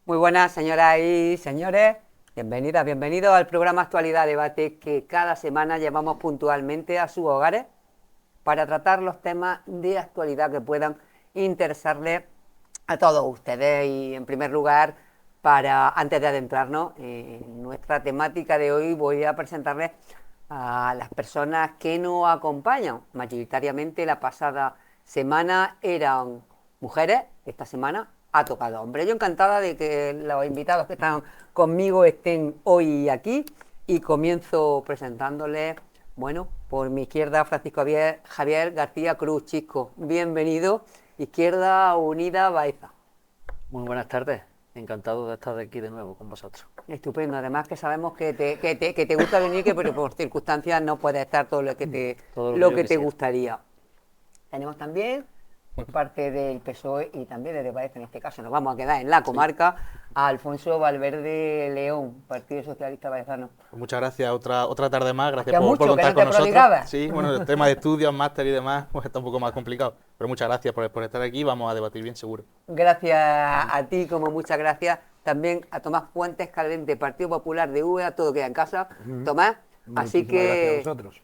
Muy buenas, señoras y señores. Bienvenidas, bienvenidos al programa Actualidad Debate que cada semana llevamos puntualmente a sus hogares para tratar los temas de actualidad que puedan interesarles a todos ustedes. Y en primer lugar, antes de adentrarnos en nuestra temática de hoy, voy a presentarles a las personas que nos acompañan. Mayoritariamente la pasada semana eran mujeres, esta semana ha tocado hombre. Yo encantada de que los invitados que están conmigo estén hoy aquí y comienzo presentándoles, bueno, por mi izquierda Francisco Javier García Cruz, Chico, bienvenido. Izquierda Unida Baeza. Muy buenas tardes, encantado de estar aquí de nuevo con vosotros. Estupendo, además que sabemos que te gusta venir, pero por circunstancias no puedes estar todo lo que te gustaría. Tenemos también, por parte del PSOE y también de Baeza, en este caso nos vamos a quedar en la comarca, a Alfonso Valverde León, Partido Socialista Baezano. Pues muchas gracias, otra tarde más, gracias por mucho, contar que no con nosotros. Sí, bueno, el tema de estudios, máster y demás, pues está un poco más complicado, pero muchas gracias por estar aquí, vamos a debatir bien seguro. Gracias a ti, como muchas gracias también a Tomás Fuentes Caldente, Partido Popular de UVA, todo queda en casa. Tomás, así que gracias a vosotros.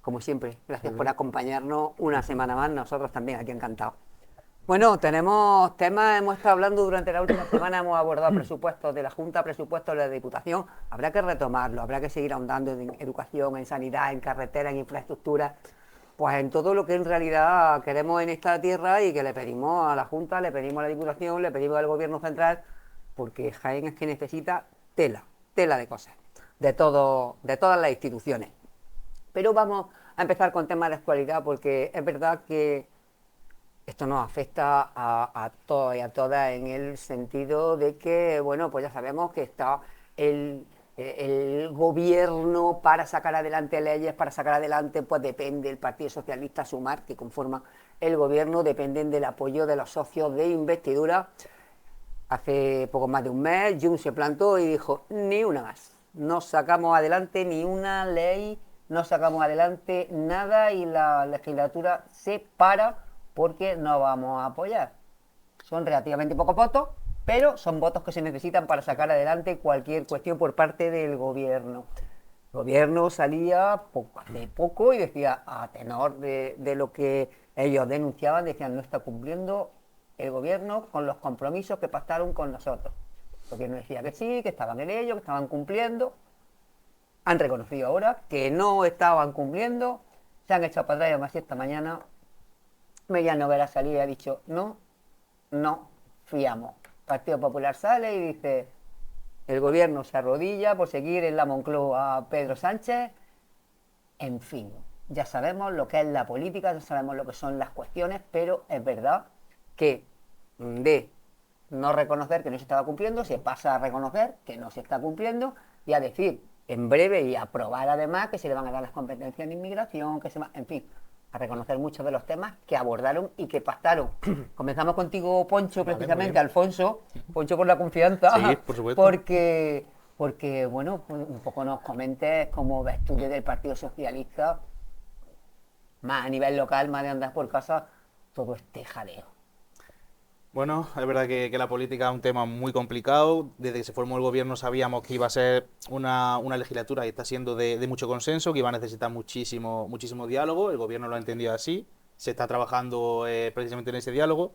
Como siempre, gracias por acompañarnos una semana más, nosotros también aquí encantados. Bueno, tenemos temas, hemos estado hablando durante la última semana, hemos abordado presupuestos de la Junta, presupuestos de la Diputación, habrá que retomarlo, habrá que seguir ahondando en educación, en sanidad, en carretera, en infraestructura, pues en todo lo que en realidad queremos en esta tierra y que le pedimos a la Junta, le pedimos a la Diputación, le pedimos al Gobierno Central, porque Jaén es que necesita tela de cosas, de todas las instituciones. Pero vamos a empezar con temas de actualidad porque es verdad que esto nos afecta a todos y a todas en el sentido de que, bueno, pues ya sabemos que está el gobierno para sacar adelante leyes, para sacar adelante, pues depende del Partido Socialista Sumar, que conforma el gobierno, dependen del apoyo de los socios de investidura. Hace poco más de un mes, Junts se plantó y dijo, ni una más, no sacamos adelante ni una ley, no sacamos adelante nada y la legislatura se para porque no vamos a apoyar. Son relativamente pocos votos, pero son votos que se necesitan para sacar adelante cualquier cuestión por parte del gobierno. El gobierno salía hace poco y decía, a tenor de lo que ellos denunciaban, decían, no está cumpliendo el gobierno con los compromisos que pactaron con nosotros. El gobierno decía que sí, que estaban en ello, que estaban cumpliendo. Han reconocido ahora que no estaban cumpliendo, se han echado para atrás y además esta mañana Merian Noguera salía y ha dicho no fiamos. Partido Popular sale y dice el gobierno se arrodilla por seguir en la Moncloa a Pedro Sánchez. En fin, ya sabemos lo que es la política, ya sabemos lo que son las cuestiones, pero es verdad que de no reconocer que no se estaba cumpliendo, se pasa a reconocer que no se está cumpliendo y a decir en breve y aprobar además que se le van a dar las competencias en inmigración, que se va, en fin, a reconocer muchos de los temas que abordaron y que pactaron. Comenzamos contigo, Poncho, precisamente, Alfonso, Poncho por la confianza, sí, por supuesto. porque bueno, un poco nos comentes cómo ves tú desde el Partido Socialista, más a nivel local, más de andar por casa, todo este jaleo. Bueno, es verdad que la política es un tema muy complicado. Desde que se formó el gobierno sabíamos que iba a ser una legislatura y está siendo de mucho consenso, que iba a necesitar muchísimo diálogo. El gobierno lo ha entendido así. Se está trabajando precisamente en ese diálogo.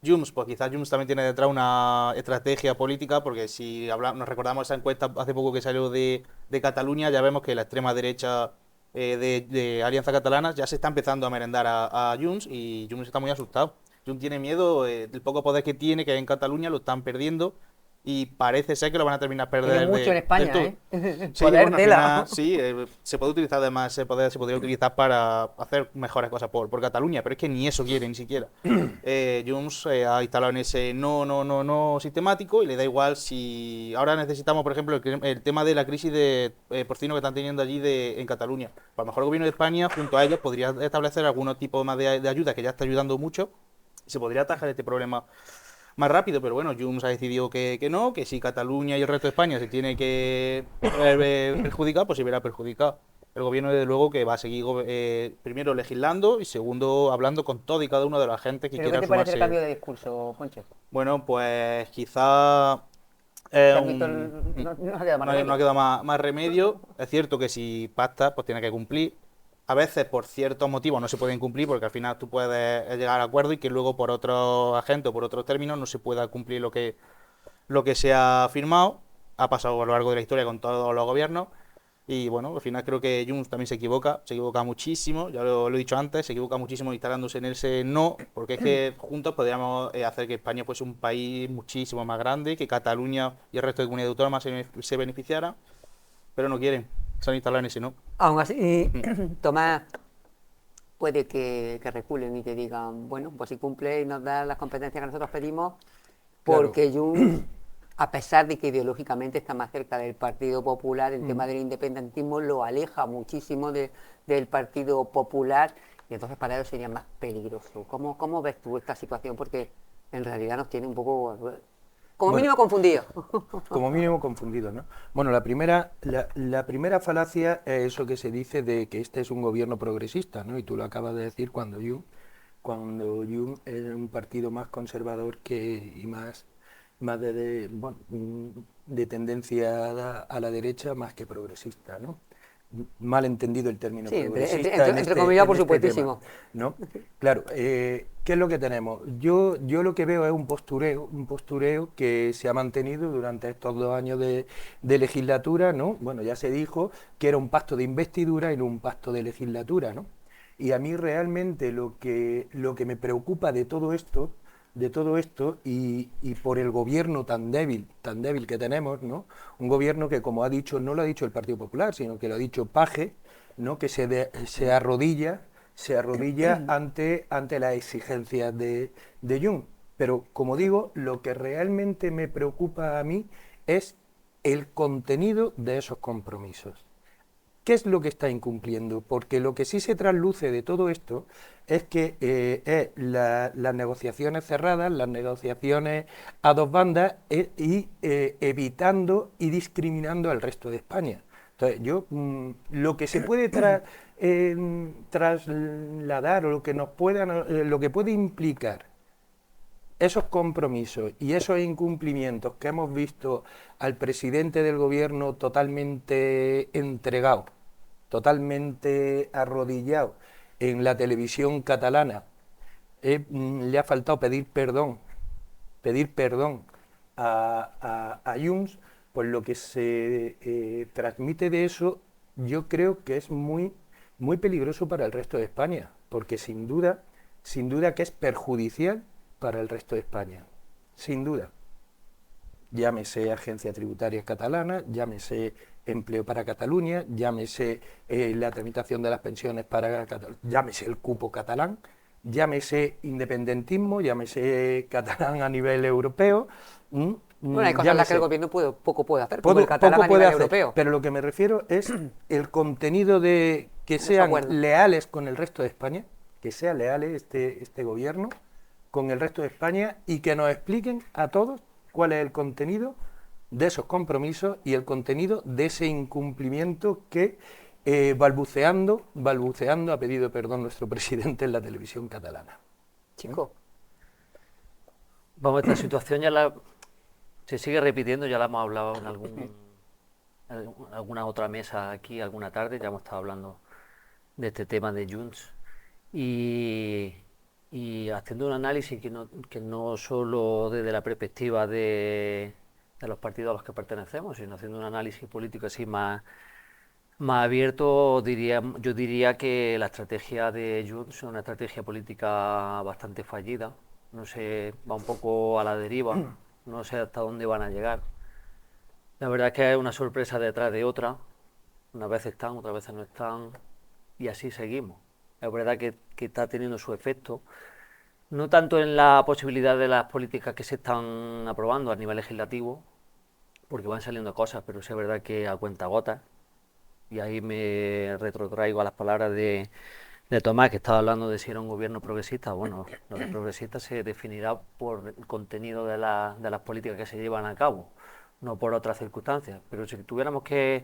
Junts, pues quizás Junts también tiene detrás una estrategia política, porque si nos recordamos esa encuesta hace poco que salió de Cataluña, ya vemos que la extrema derecha de Alianza Catalana ya se está empezando a merendar a Junts y Junts está muy asustado. Junts tiene miedo, el poco poder que tiene, que en Cataluña lo están perdiendo y parece ser que lo van a terminar perder. Tiene mucho en España, ¿eh? Sí, Poder bueno, tela. Sí, se puede utilizar además, se podría utilizar para hacer mejores cosas por Cataluña, pero es que ni eso quiere, ni siquiera. Junts ha instalado en ese no sistemático y le da igual si ahora necesitamos, por ejemplo, el tema de la crisis de porcino que están teniendo allí en Cataluña. A lo mejor el gobierno de España, junto a ellos, podría establecer algún tipo más de ayuda que ya está ayudando mucho. Se podría atajar este problema más rápido, pero bueno, Junts ha decidido que no, que si Cataluña y el resto de España se tiene que ver perjudicado, pues se verá perjudicado. El gobierno, desde luego, que va a seguir primero legislando y segundo hablando con todo y cada uno de la gente que quiera sumarse. ¿Qué te parece el cambio de discurso, Poncho? Bueno, pues quizá Es ¿Te has visto un- no queda más no, remedio? no queda más remedio. Es cierto que si pacta, pues tiene que cumplir. A veces por ciertos motivos no se pueden cumplir porque al final tú puedes llegar a acuerdo y que luego por otros agentes o por otros términos no se pueda cumplir lo que se ha firmado. Ha pasado a lo largo de la historia con todos los gobiernos. Y bueno, al final creo que Junts también se equivoca muchísimo, ya lo he dicho antes, se equivoca muchísimo instalándose en ese no, porque es que juntos podríamos hacer que España fuese un país muchísimo más grande, que Cataluña y el resto de comunidades autónomas se beneficiaran, pero no quieren, se han instalado en ese no. Aún así, Mm. Tomás, puede que reculen y te digan, bueno, pues si cumple y nos da las competencias que nosotros pedimos, Claro. porque Junts, a pesar de que ideológicamente está más cerca del Partido Popular, el tema del independentismo lo aleja muchísimo del Partido Popular y entonces para ellos sería más peligroso. ¿Cómo ves tú esta situación? Porque en realidad nos tiene un poco, como Bueno, mínimo, confundidos. como mínimo confundidos, ¿no? Bueno, la primera falacia es eso que se dice de que este es un gobierno progresista, ¿no? Y tú lo acabas de decir cuando Jun es un partido más conservador y más bueno, de tendencia a la derecha más que progresista, ¿no? Mal entendido el término Sí, progresista entre comillas, por en este tema, supuestísimo. ¿no? Claro, ¿qué es lo que tenemos? Yo lo que veo es un postureo que se ha mantenido durante estos 2 años de legislatura, ¿no? Bueno, ya se dijo que era un pacto de investidura y no un pacto de legislatura, ¿no? Y a mí realmente lo que me preocupa de todo esto y por el gobierno tan débil que tenemos, ¿no? Un gobierno que, como ha dicho, no lo ha dicho el Partido Popular, sino que lo ha dicho Paje, ¿no? Que se arrodilla ante las exigencias de Jun. Pero, como digo, lo que realmente me preocupa a mí es el contenido de esos compromisos. ¿Qué es lo que está incumpliendo? Porque lo que sí se trasluce de todo esto es que las negociaciones cerradas, las negociaciones a dos bandas y evitando y discriminando al resto de España. Entonces, lo que se puede trasladar o lo que puede implicar esos compromisos y esos incumplimientos que hemos visto al presidente del gobierno totalmente entregado, totalmente arrodillado en la televisión catalana, le ha faltado pedir perdón a Junts, pues lo que se transmite de eso yo creo que es muy, muy peligroso para el resto de España, porque sin duda que es perjudicial para el resto de España, sin duda. Llámese Agencia Tributaria Catalana, llámese Empleo para Cataluña, llámese la tramitación de las pensiones para Cataluña, llámese el cupo catalán, llámese independentismo, llámese catalán a nivel europeo. Bueno, hay cosas en las que el gobierno poco puede hacer, como el catalán Poco a puede nivel hacer, europeo. pero lo que me refiero es el contenido de que Los sean acuerdos. leales con el resto de España, que sea leales este gobierno con el resto de España y que nos expliquen a todos cuál es el contenido de esos compromisos y el contenido de ese incumplimiento que balbuceando ha pedido perdón nuestro presidente en la televisión catalana. Chico, Vamos, esta situación se sigue repitiendo, ya la hemos hablado en alguna otra mesa aquí, alguna tarde, ya hemos estado hablando de este tema de Junts y haciendo un análisis que no solo desde la perspectiva de los partidos a los que pertenecemos, sino haciendo un análisis político así más abierto, yo diría que la estrategia de Junts es una estrategia política bastante fallida. No sé, va un poco a la deriva, no sé hasta dónde van a llegar. La verdad es que es una sorpresa detrás de otra. Unas veces están, otras veces no están, y así seguimos. Es verdad que está teniendo su efecto, no tanto en la posibilidad de las políticas que se están aprobando a nivel legislativo, porque van saliendo cosas, pero sí es verdad que a cuentagotas, y ahí me retrotraigo a las palabras de Tomás, que estaba hablando de si era un gobierno progresista. Bueno, lo de progresista se definirá por el contenido de las políticas que se llevan a cabo, no por otras circunstancias. Pero si tuviéramos que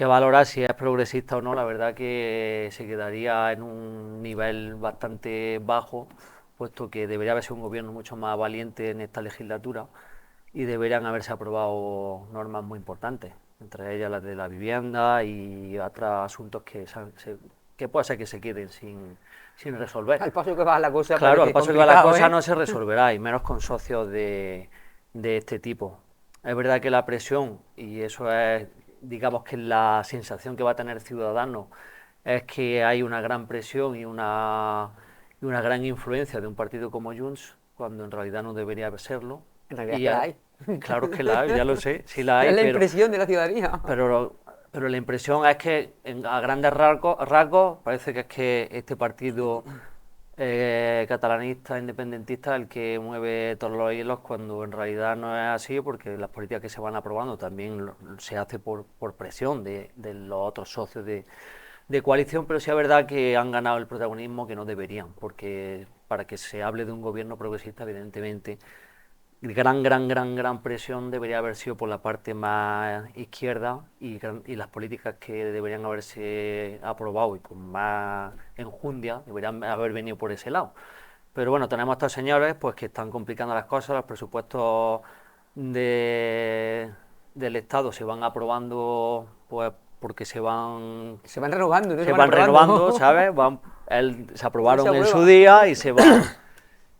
valorar si es progresista o no, la verdad que se quedaría en un nivel bastante bajo, puesto que debería haber sido un gobierno mucho más valiente en esta legislatura y deberían haberse aprobado normas muy importantes, entre ellas las de la vivienda y otros asuntos que puede ser que se queden sin resolver. Al paso que va la cosa. Claro, al parece paso que va la complicado, cosa ¿eh? no se resolverá, y menos con socios de este tipo. Es verdad que la presión, y eso es, digamos que la sensación que va a tener el ciudadano, es que hay una gran presión y una gran influencia de un partido como Junts, cuando en realidad no debería serlo. En realidad Y que la hay. Claro que la hay, ya lo sé, sí la hay, Es la pero, impresión de la ciudadanía. pero la impresión es que a grandes rasgos parece que es que este partido catalanista, independentista, el que mueve todos los hilos, cuando en realidad no es así, porque las políticas que se van aprobando también se hace por presión de los otros socios de coalición, pero sí es verdad que han ganado el protagonismo que no deberían, porque para que se hable de un gobierno progresista, evidentemente, gran presión debería haber sido por la parte más izquierda, y las políticas que deberían haberse aprobado y con más enjundia deberían haber venido por ese lado. Pero bueno, tenemos a estos señores pues que están complicando las cosas. Los presupuestos del Estado se van aprobando pues porque se van renovando, ¿no? se van renovando, ¿sabes? Se aprobaron Se en su aprueba. día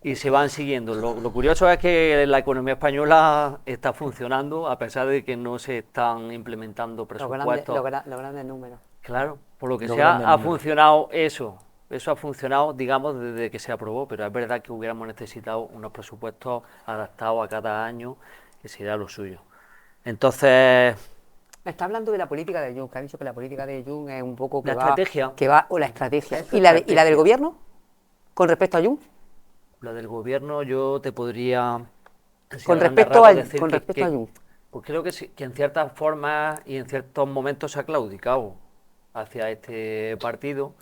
y se van siguiendo. Lo curioso es que la economía española está funcionando a pesar de que no se están implementando presupuestos. Los grandes números. Claro, por lo que Los sea, grandes ha números. funcionado eso. Eso ha funcionado, digamos, desde que se aprobó, pero es verdad que hubiéramos necesitado unos presupuestos adaptados a cada año, que sería lo suyo. Entonces, Está hablando de la política de Junts, que ha dicho que la política de Junts es un poco La estrategia. o la estrategia. Esa ¿Y la estrategia. del gobierno? Con respecto a Junts. la del gobierno yo te podría, así a Con grandes respecto rasgos, al- decir con respecto a Junts. pues creo que, sí, que en ciertas formas y en ciertos momentos se ha claudicado hacia este partido,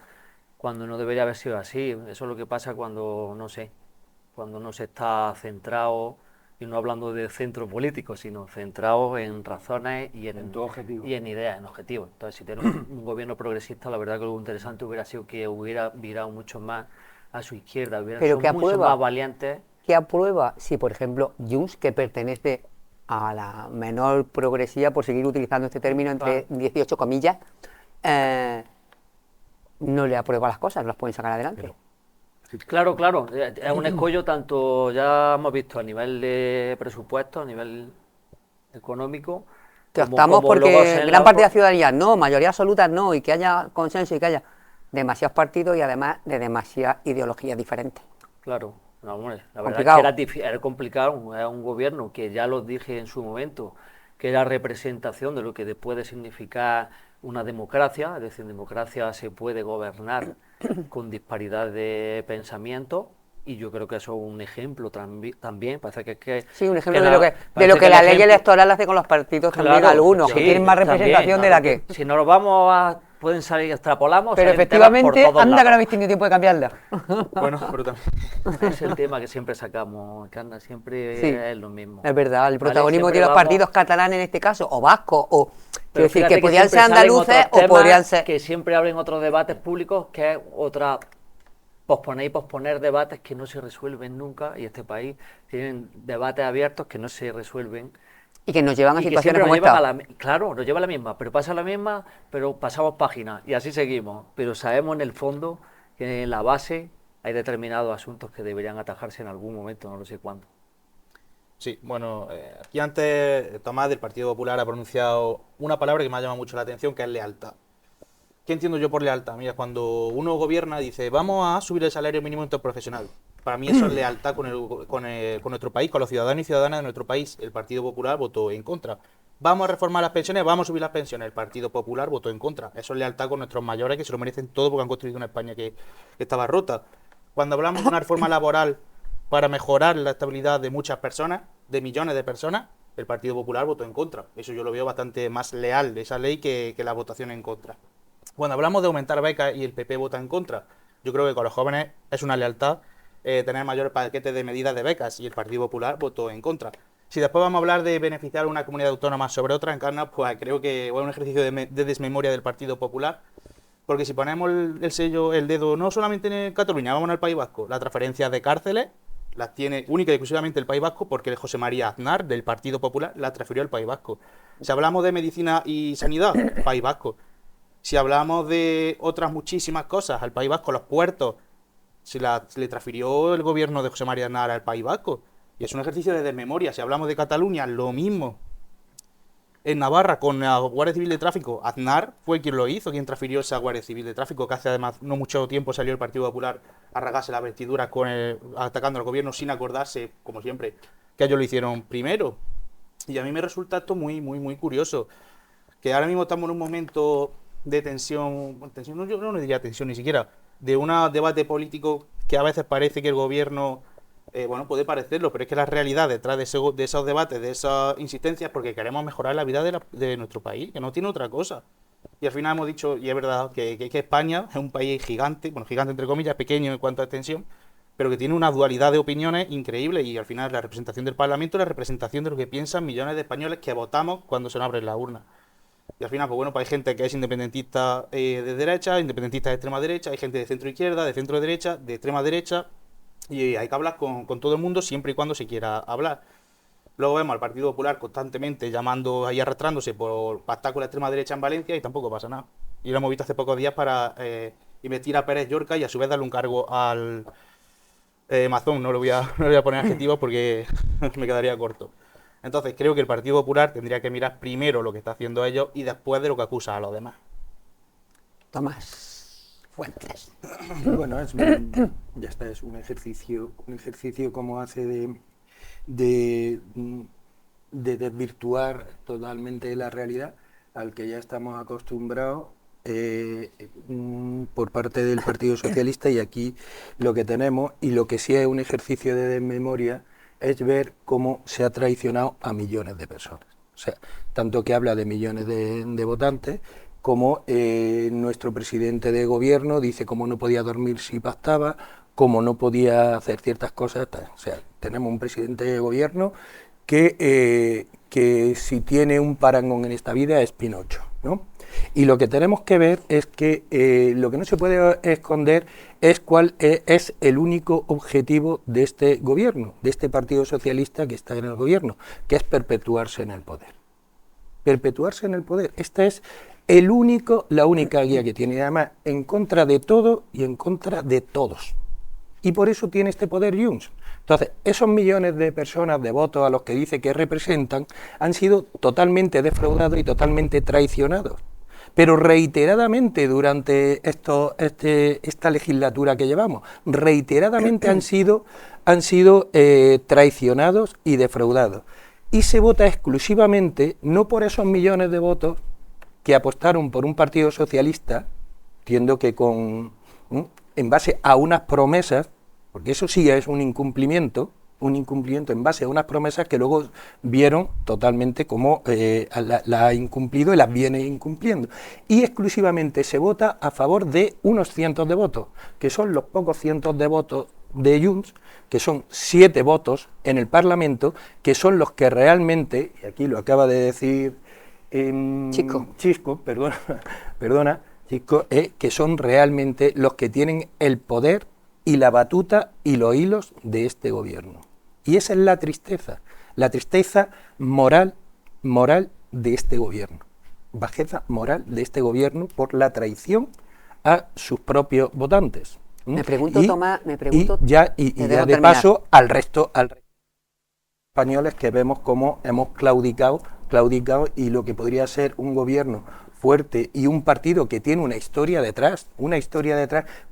cuando no debería haber sido así. Eso es lo que pasa cuando, no sé, cuando no se está centrado, y no hablando de centro político, sino centrado en razones y En tu objetivo. y en ideas, en objetivos. Entonces, si tenemos un gobierno progresista, la verdad que lo interesante hubiera sido que hubiera virado mucho más a su izquierda, hubiera Pero sido que mucho aprueba. más valientes. ¿Qué aprueba si, por ejemplo, Junts, que pertenece a la menor progresía, por seguir utilizando este término entre 18 comillas, no le aprueba las cosas, no las pueden sacar adelante? Claro, es un escollo tanto, ya hemos visto, a nivel de presupuesto, a nivel económico, Que como- optamos como luego porque en gran parte de la por- ciudadanía no, mayoría absoluta no, y que haya consenso y que haya demasiados partidos y además de demasiadas ideologías diferentes. Claro, no, hombre, la verdad Complicado. es que era complicado, era un gobierno que ya lo dije en su momento, que era representación de lo que puede significar una democracia, es decir, en democracia se puede gobernar con disparidad de pensamiento, y yo creo que eso es un ejemplo también, parece que es que... Sí, un ejemplo que de lo que parece la el ley ejemplo- electoral hace con los partidos también Claro, algunos, que sí, tienen más también, representación de la que... Si nos lo vamos a... pueden salir, extrapolamos, Pero salen temas por efectivamente, todos anda que no lados. habéis tenido tiempo de cambiarla. Bueno, pero también. Es el tema que siempre sacamos, que anda siempre Sí, es lo mismo. es verdad, el Vale, protagonismo que siempre tienen los vamos- partidos catalanes en este caso, o vascos, o... Pero Quiero decir, fíjate que podrían siempre ser salen andaluces otros o temas podrían ser... que siempre abren otros debates públicos, que es otra... posponer debates que no se resuelven nunca, y este país tienen debates abiertos que no se resuelven. Y que nos llevan a Y que situaciones siempre como nos llevan esta. a claro, nos lleva a la misma, pero pasa la misma, pero pasamos páginas y así seguimos. Pero sabemos en el fondo que en la base hay determinados asuntos que deberían atajarse en algún momento, no lo sé cuándo. Sí, bueno, aquí antes Tomás del Partido Popular ha pronunciado una palabra que me ha llamado mucho la atención, que es lealtad. ¿Qué entiendo yo por lealtad? Mira, cuando uno gobierna dice, vamos a subir el salario mínimo interprofesional. Para mí eso es lealtad con nuestro país, con los ciudadanos y ciudadanas de nuestro país. El Partido Popular votó en contra. Vamos a reformar las pensiones, vamos a subir las pensiones. El Partido Popular votó en contra. Eso es lealtad con nuestros mayores, que se lo merecen todo porque han construido una España que estaba rota. Cuando hablamos de una reforma laboral para mejorar la estabilidad de muchas personas, de millones de personas, el Partido Popular votó en contra. Eso yo lo veo bastante más leal de esa ley que la votación en contra. Cuando hablamos de aumentar becas y el PP vota en contra, yo creo que con los jóvenes es una lealtad tener mayores paquetes de medidas de becas, y el Partido Popular votó en contra. Si después vamos a hablar de beneficiar a una comunidad autónoma sobre otra, Encarna, pues creo que es un ejercicio de desmemoria del Partido Popular, porque si ponemos el sello, el dedo, no solamente en Cataluña, vamos al País Vasco, la transferencia de cárceles, las tiene única y exclusivamente el País Vasco porque José María Aznar, del Partido Popular, las transfirió al País Vasco. Si hablamos de medicina y sanidad, País Vasco. Si hablamos de otras muchísimas cosas, al País Vasco, los puertos, se le transfirió el gobierno de José María Aznar al País Vasco. Y es un ejercicio de desmemoria. Si hablamos de Cataluña, lo mismo. En Navarra, con la Guardia Civil de Tráfico, Aznar fue quien lo hizo, quien transfirió esa Guardia Civil de Tráfico, que hace además no mucho tiempo salió el Partido Popular a rasgarse las vestiduras atacando al gobierno sin acordarse, como siempre, que ellos lo hicieron primero. Y a mí me resulta esto muy, muy, muy curioso. Que ahora mismo estamos en un momento de tensión, yo no diría tensión ni siquiera, de un debate político que a veces parece que el gobierno... bueno, puede parecerlo, pero es que la realidad detrás de esos debates, de esas insistencias, porque queremos mejorar la vida de nuestro país, que no tiene otra cosa. Y al final hemos dicho, y es verdad, que España es un país gigante, bueno, gigante entre comillas, pequeño en cuanto a extensión, pero que tiene una dualidad de opiniones increíble y al final la representación del Parlamento es la representación de lo que piensan millones de españoles que votamos cuando se nos abren las urnas. Y al final, pues bueno, pues hay gente que es independentista de derecha, independentista de extrema derecha, hay gente de centro izquierda, de centro derecha, de extrema derecha. Y hay que hablar con todo el mundo siempre y cuando se quiera hablar. Luego vemos al Partido Popular constantemente llamando y arrastrándose por pactar con la extrema derecha en Valencia y tampoco pasa nada. Y lo hemos visto hace pocos días para investir a Pérez Llorca y a su vez darle un cargo al Mazón. No le voy a poner adjetivos porque me quedaría corto. Entonces creo que el Partido Popular tendría que mirar primero lo que está haciendo ellos y después de lo que acusa a los demás. Tomás Fuentes. Bueno, ya está, es un ejercicio como hace de desvirtuar totalmente la realidad al que ya estamos acostumbrados por parte del Partido Socialista, y aquí lo que tenemos, y lo que sí es un ejercicio de desmemoria, es ver cómo se ha traicionado a millones de personas. O sea, tanto que habla de millones de votantes, como nuestro presidente de gobierno dice cómo no podía dormir si pactaba, cómo no podía hacer ciertas cosas. O sea, tenemos un presidente de gobierno que si tiene un parangón en esta vida es Pinocho, ¿no? Y lo que tenemos que ver es que lo que no se puede esconder es cuál es el único objetivo de este gobierno, de este Partido Socialista que está en el gobierno, que es perpetuarse en el poder. Perpetuarse en el poder. Esta es la única guía que tiene, y además en contra de todo y en contra de todos. Y por eso tiene este poder Junts. Entonces, esos millones de personas, de votos a los que dice que representan, han sido totalmente defraudados y totalmente traicionados. Pero reiteradamente durante esta legislatura que llevamos, reiteradamente han sido traicionados y defraudados. Y se vota exclusivamente, no por esos millones de votos que apostaron por un Partido Socialista, entiendo que en base a unas promesas, porque eso sí es un incumplimiento en base a unas promesas que luego vieron totalmente cómo la ha incumplido y las viene incumpliendo. Y exclusivamente se vota a favor de unos cientos de votos, que son los pocos cientos de votos de Junts, que son 7 votos en el Parlamento, que son los que realmente, y aquí lo acaba de decir Chisco, perdona, que son realmente los que tienen el poder y la batuta y los hilos de este gobierno. Y esa es la tristeza moral de este gobierno, bajeza moral de este gobierno por la traición a sus propios votantes. Me pregunto, Tomás, y ya de paso al resto españoles que vemos cómo hemos claudicado y lo que podría ser un gobierno fuerte y un partido que tiene una historia detrás,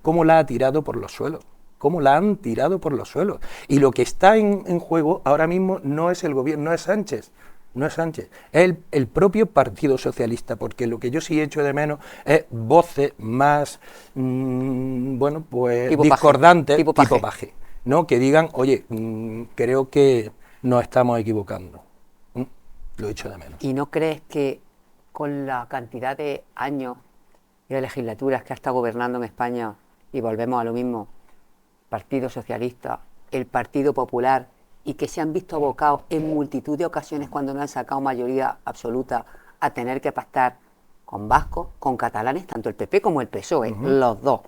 cómo la ha tirado por los suelos, cómo la han tirado por los suelos. Y lo que está en juego ahora mismo no es el gobierno, no es Sánchez, es el propio Partido Socialista, porque lo que yo sí echo de menos es voces más, pues discordantes, tipo Paje, ¿no? Que digan, oye, creo que nos estamos equivocando. Lo echo de menos. ¿Y no crees que con la cantidad de años y de legislaturas que ha estado gobernando en España, y volvemos a lo mismo, Partido Socialista, el Partido Popular, y que se han visto abocados en multitud de ocasiones cuando no han sacado mayoría absoluta a tener que pactar con vascos, con catalanes, tanto el PP como el PSOE, los dos,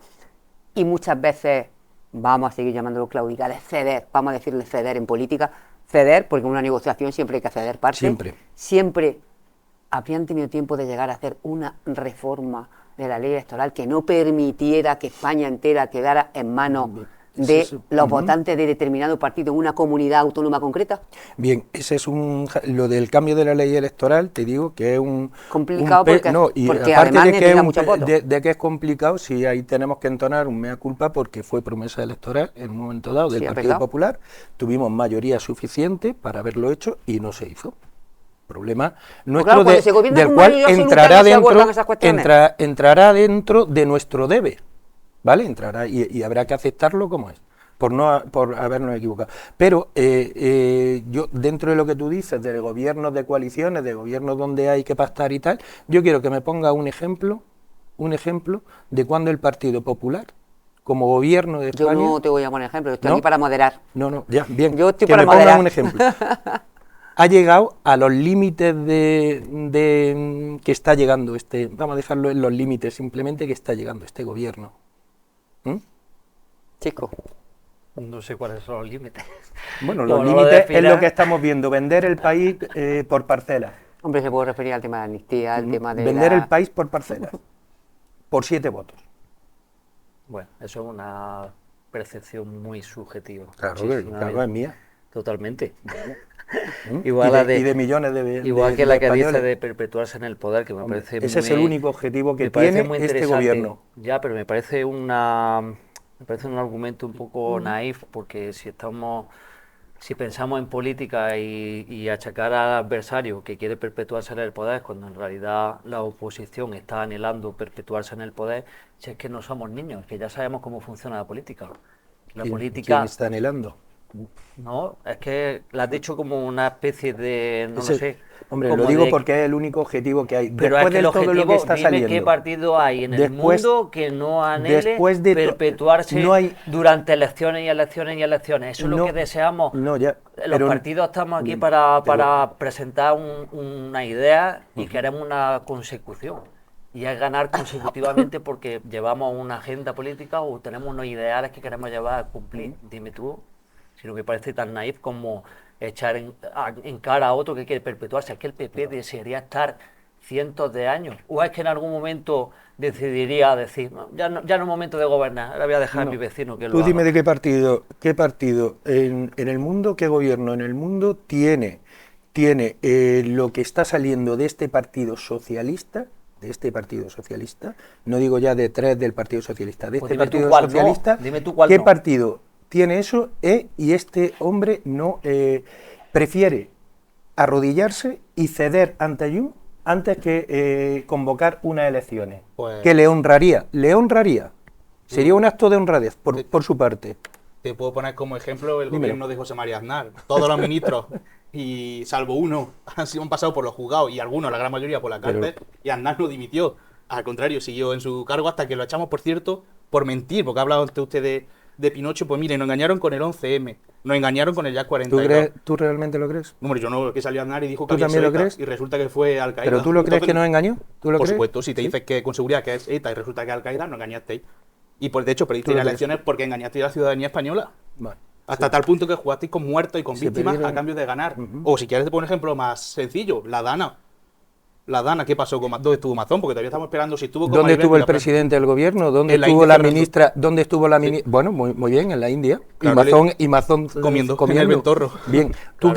y muchas veces vamos a seguir llamándolo claudicar, es ceder, vamos a decirle ceder en política, ceder, porque en una negociación siempre hay que ceder parte. Siempre habrían tenido tiempo de llegar a hacer una reforma de la ley electoral que no permitiera que España entera quedara en manos de los votantes de determinado partido en una comunidad autónoma concreta. Bien, ese es lo del cambio de la ley electoral, te digo que es complicado porque aparte además de que es complicado, sí, ahí tenemos que entonar un mea culpa porque fue promesa electoral en un momento dado del Partido Popular, tuvimos mayoría suficiente para haberlo hecho y no se hizo. Problema nuestro del cual entrará dentro de nuestro debe, ¿vale? Entrará y habrá que aceptarlo como es, por habernos equivocado. Pero yo, dentro de lo que tú dices, de gobiernos de coaliciones, de gobiernos donde hay que pactar y tal, yo quiero que me ponga un ejemplo de cuando el Partido Popular, como gobierno de España... Yo no te voy a poner ejemplo, estoy aquí para moderar. No, ya, bien, yo estoy que para me moderar. pongan un ejemplo. Ha llegado a los límites de que está llegando vamos a dejarlo en los límites simplemente que está llegando este gobierno. Chico, no sé cuáles son los límites. Bueno, los límites es lo que estamos viendo, vender el país por parcelas. Hombre, se puede referir al tema de la amnistía, al tema de vender el país por parcelas, por 7 votos. Bueno, eso es una percepción muy subjetiva. Claro, es mía. Totalmente. Igual y de millones de igual que la que dice de perpetuarse en el poder, que me parece ese es el único objetivo que tiene este gobierno. Ya, pero me parece un argumento un poco naif, porque si pensamos en política y achacar al adversario que quiere perpetuarse en el poder, cuando en realidad la oposición está anhelando perpetuarse en el poder, si es que no somos niños, que ya sabemos cómo funciona la política. ¿Quién está anhelando? No, es que lo has dicho como una especie de, no lo sé. Hombre, lo digo porque es el único objetivo que hay. Pero después es que de todo lo que está saliendo. ¿Qué partido hay en el mundo que no anhele perpetuarse durante elecciones y elecciones y elecciones? Eso es lo que deseamos. Los partidos estamos aquí para presentar una idea y queremos una consecución. Y es ganar consecutivamente porque llevamos una agenda política o tenemos unos ideales que queremos llevar a cumplir. Dime tú. Si no me parece tan naif como echar en cara a otro que quiere perpetuarse. Es que el PP desearía estar cientos de años. ¿O es que en algún momento decidiría decir, no, ya no es momento de gobernar, ahora voy a dejar a mi vecino que lo haga? Tú dime de qué partido en el mundo, qué gobierno en el mundo tiene lo que está saliendo de este partido socialista, no digo ya de 3 del Partido Socialista, de este Partido Socialista, dime tú cuál ¿qué partido tiene eso? Y este hombre no prefiere arrodillarse y ceder ante Ayuso antes que convocar unas elecciones, que le honraría, sería un acto de honradez por su parte. Te puedo poner como ejemplo el gobierno de José María Aznar. Todos los ministros, y salvo uno, han pasado por los juzgados y algunos, la gran mayoría, por la cárcel, y Aznar no dimitió. Al contrario, siguió en su cargo hasta que lo echamos, por cierto, por mentir, porque ha hablado ante usted de Pinocho. Pues mire, nos engañaron con el 11M, nos engañaron con el Jack 42. ¿Tú realmente lo crees? Hombre, yo no, que salió Aznar y dijo que ¿Tú también lo crees? Y resulta que fue Al-Qaeda. ¿Pero tú lo crees que nos engañó? ¿Tú lo por crees? Supuesto, si te dices que con seguridad que es ETA y resulta que es Al-Qaeda, no engañasteis. Y pues de hecho perdiste las elecciones porque engañasteis a la ciudadanía española. Vale. Hasta tal punto que jugasteis con muertos y con víctimas a cambio de ganar. O si quieres te pongo un ejemplo más sencillo, la Dana. La Dana, ¿qué pasó con ¿dónde estuvo Mazón? Porque todavía estamos esperando si estuvo con ¿Dónde estuvo el presidente del gobierno? ¿Dónde estuvo la ministra? ¿Dónde estuvo la ministra? Bueno, muy bien, en la India. Claro, y Mazón comiendo en el Ventorro. Bien. ¿Tú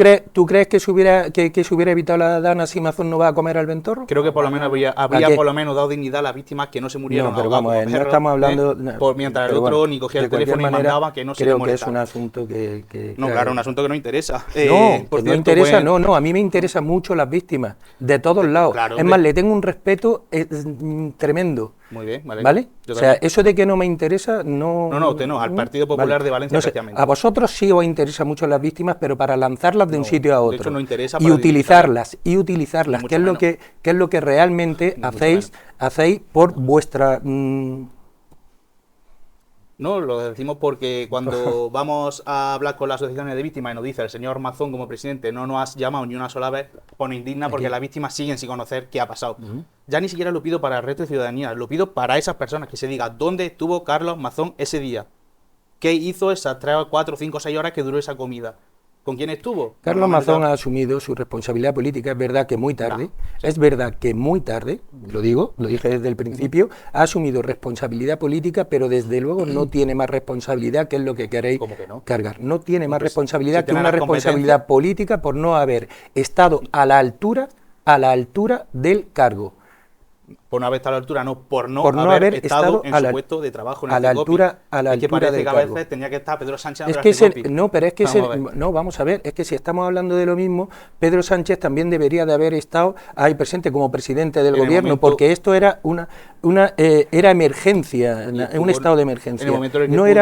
crees que se hubiera evitado la Dana si Mazón no va a comer al Ventorro? Creo que por lo menos habría por lo menos dado dignidad a las víctimas que no se murieron. No, pero vamos, no estamos hablando... mientras el otro ni cogía el teléfono y mandaba que no se le molestaba. Creo que es un asunto que no, claro, un asunto que no interesa. No interesa, no, a mí me interesan mucho las víctimas, de todos lados. Es más, le tengo un respeto tremendo. Muy bien, ¿Vale? O sea, eso de que no me interesa, no... No, usted no, al Partido Popular de Valencia especialmente. A vosotros sí os interesa mucho las víctimas, pero para lanzarlas de un sitio a otro. De hecho, no interesa y utilizarlas, que es lo que realmente hacéis por vuestra... No, lo decimos porque cuando vamos a hablar con las asociaciones de víctimas y nos dice el señor Mazón como presidente no nos has llamado ni una sola vez, pues nos indigna porque las víctimas siguen sin conocer qué ha pasado. Ya ni siquiera lo pido para el resto de ciudadanía, lo pido para esas personas, que se diga dónde estuvo Carlos Mazón ese día. ¿Qué hizo esas 3, 4, 5, 6 horas que duró esa comida? ¿Con quién estuvo? Carlos Mazón ha asumido su responsabilidad política, es verdad que muy tarde, lo digo, lo dije desde el principio, ha asumido responsabilidad política, pero desde luego no tiene más responsabilidad, que es lo que queréis ¿Cómo que no? cargar. No tiene más responsabilidad si que tiene una las responsabilidad política por no haber estado a la altura del cargo. Por no haber estado a la altura, no, por no haber estado en a su la- puesto de trabajo en a el la CECOPI. altura Es que parece del que a cargo. veces tenía que estar Pedro Sánchez Es en que el CECOPI. si estamos hablando de lo mismo, Pedro Sánchez también debería de haber estado ahí presente como presidente del En el gobierno, momento- porque esto era era emergencia, un estuvo estado de en emergencia. el momento en el que No pudo ir.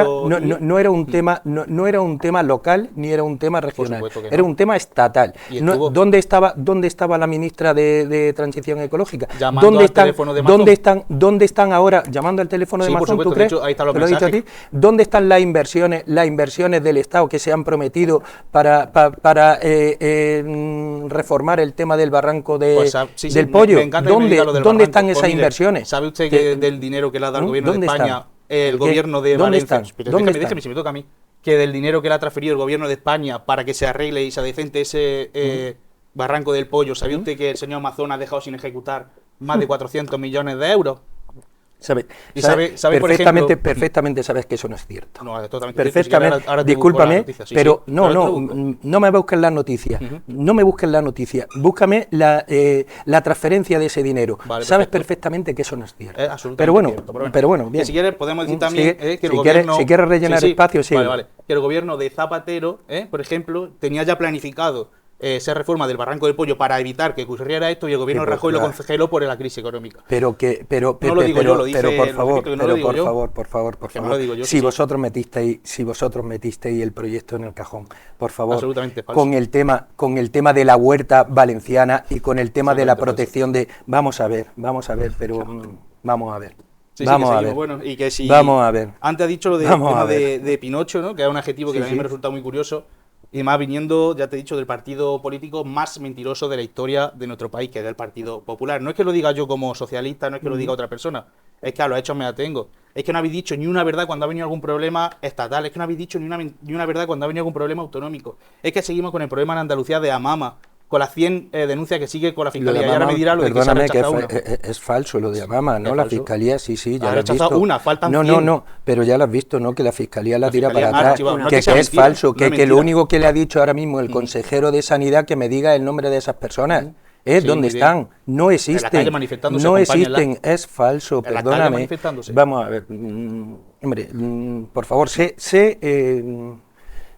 era un tema local ni era un tema regional, supuesto que no. era un tema estatal. Y estuvo- ¿Dónde estaba la ministra de Transición Ecológica? Llamando al teléfono de Mazón. ¿Dónde están ahora llamando al teléfono de Sí, por Mazón? supuesto, ¿Tú de crees? hecho, ahí están los ¿Te lo he dicho a ti? mensajes. ¿Dónde están las inversiones del Estado que se han prometido para reformar el tema del barranco Pues, sí, del me- pollo? me encanta que me diga lo del ¿Dónde barranco. están Pues esas mire, inversiones? ¿Sabe usted que del dinero que le ha dado el gobierno de ¿Dónde España, están? el ¿Qué? gobierno de ¿Dónde Valencia? están? Pero ¿Dónde déjeme, están? si me toca a mí. Que del dinero que le ha transferido el gobierno de España para que se arregle y se adecente ese barranco del pollo, ¿sabe usted que el señor Mazón ha dejado sin ejecutar más de 400 millones de euros? Y sabe, por ejemplo- perfectamente sabes que eso no es cierto. No, es totalmente cierto. Perfectamente, Si quieres, ahora te busco la discúlpame, noticia. Sí, pero sí. no Ahora te lo busco. me busques las noticias, no me busques la noticia, búscame la transferencia de ese dinero. Vale, Sabes perfecto. perfectamente que eso no es cierto. Es absolutamente Pero bueno, cierto, bien. Que si quieres podemos decir Mm, también sigue, que el si gobierno... si quieres rellenar espacio, sí. Vale. Que el gobierno de Zapatero, por ejemplo, tenía ya planificado esa reforma del Barranco del Pollo para evitar que ocurriera esto y el gobierno Sí, pues, Rajoy lo claro. congeló por la crisis económica. Pero No lo digo yo, lo dice- pero por lo favor, repito, que no lo digo yo. por favor, Que no lo digo yo, si sí. vosotros metisteis el proyecto en el cajón, por favor, Absolutamente falso. con el tema de la huerta valenciana y con el tema de la Absolutamente protección de vamos a ver, pero vamos a ver. Sí, vamos que a seguimos, ver. bueno, y que si Vamos a ver. Antes ha dicho lo Vamos a de Pinocho, ¿no? Que es un adjetivo que Sí, a mí sí. me resulta muy curioso. Y más viniendo, ya te he dicho, del partido político más mentiroso de la historia de nuestro país, que es el Partido Popular. No es que lo diga yo como socialista, no es que lo diga otra persona, es que a los hechos me atengo. Es que no habéis dicho ni una verdad cuando ha venido algún problema estatal, es que no habéis dicho ni una verdad cuando ha venido algún problema autonómico. Es que seguimos con el problema en Andalucía de Amama, con las 100 denuncias que sigue con la Lo de Fiscalía. Y ahora Amama, me dirá lo de que se ha perdóname, que rechazado una. es falso lo de Amama, ¿no? ¿Es La falso? Fiscalía, sí, ya Ha lo has rechazado visto. una, faltan No, 100. pero ya lo has visto, ¿no? Que la Fiscalía la tira Fiscalía para ha atrás, archivado. No es que que sea es mentira, falso, no es que lo mentira. único que le ha dicho ahora mismo el consejero de Sanidad que me diga el nombre de esas personas. Sí, ¿Dónde muy están? bien. No En la existen. calle manifestándose, No acompáñenla. existen, es falso, En la calle perdóname. manifestándose. Vamos a ver, hombre, por favor, sé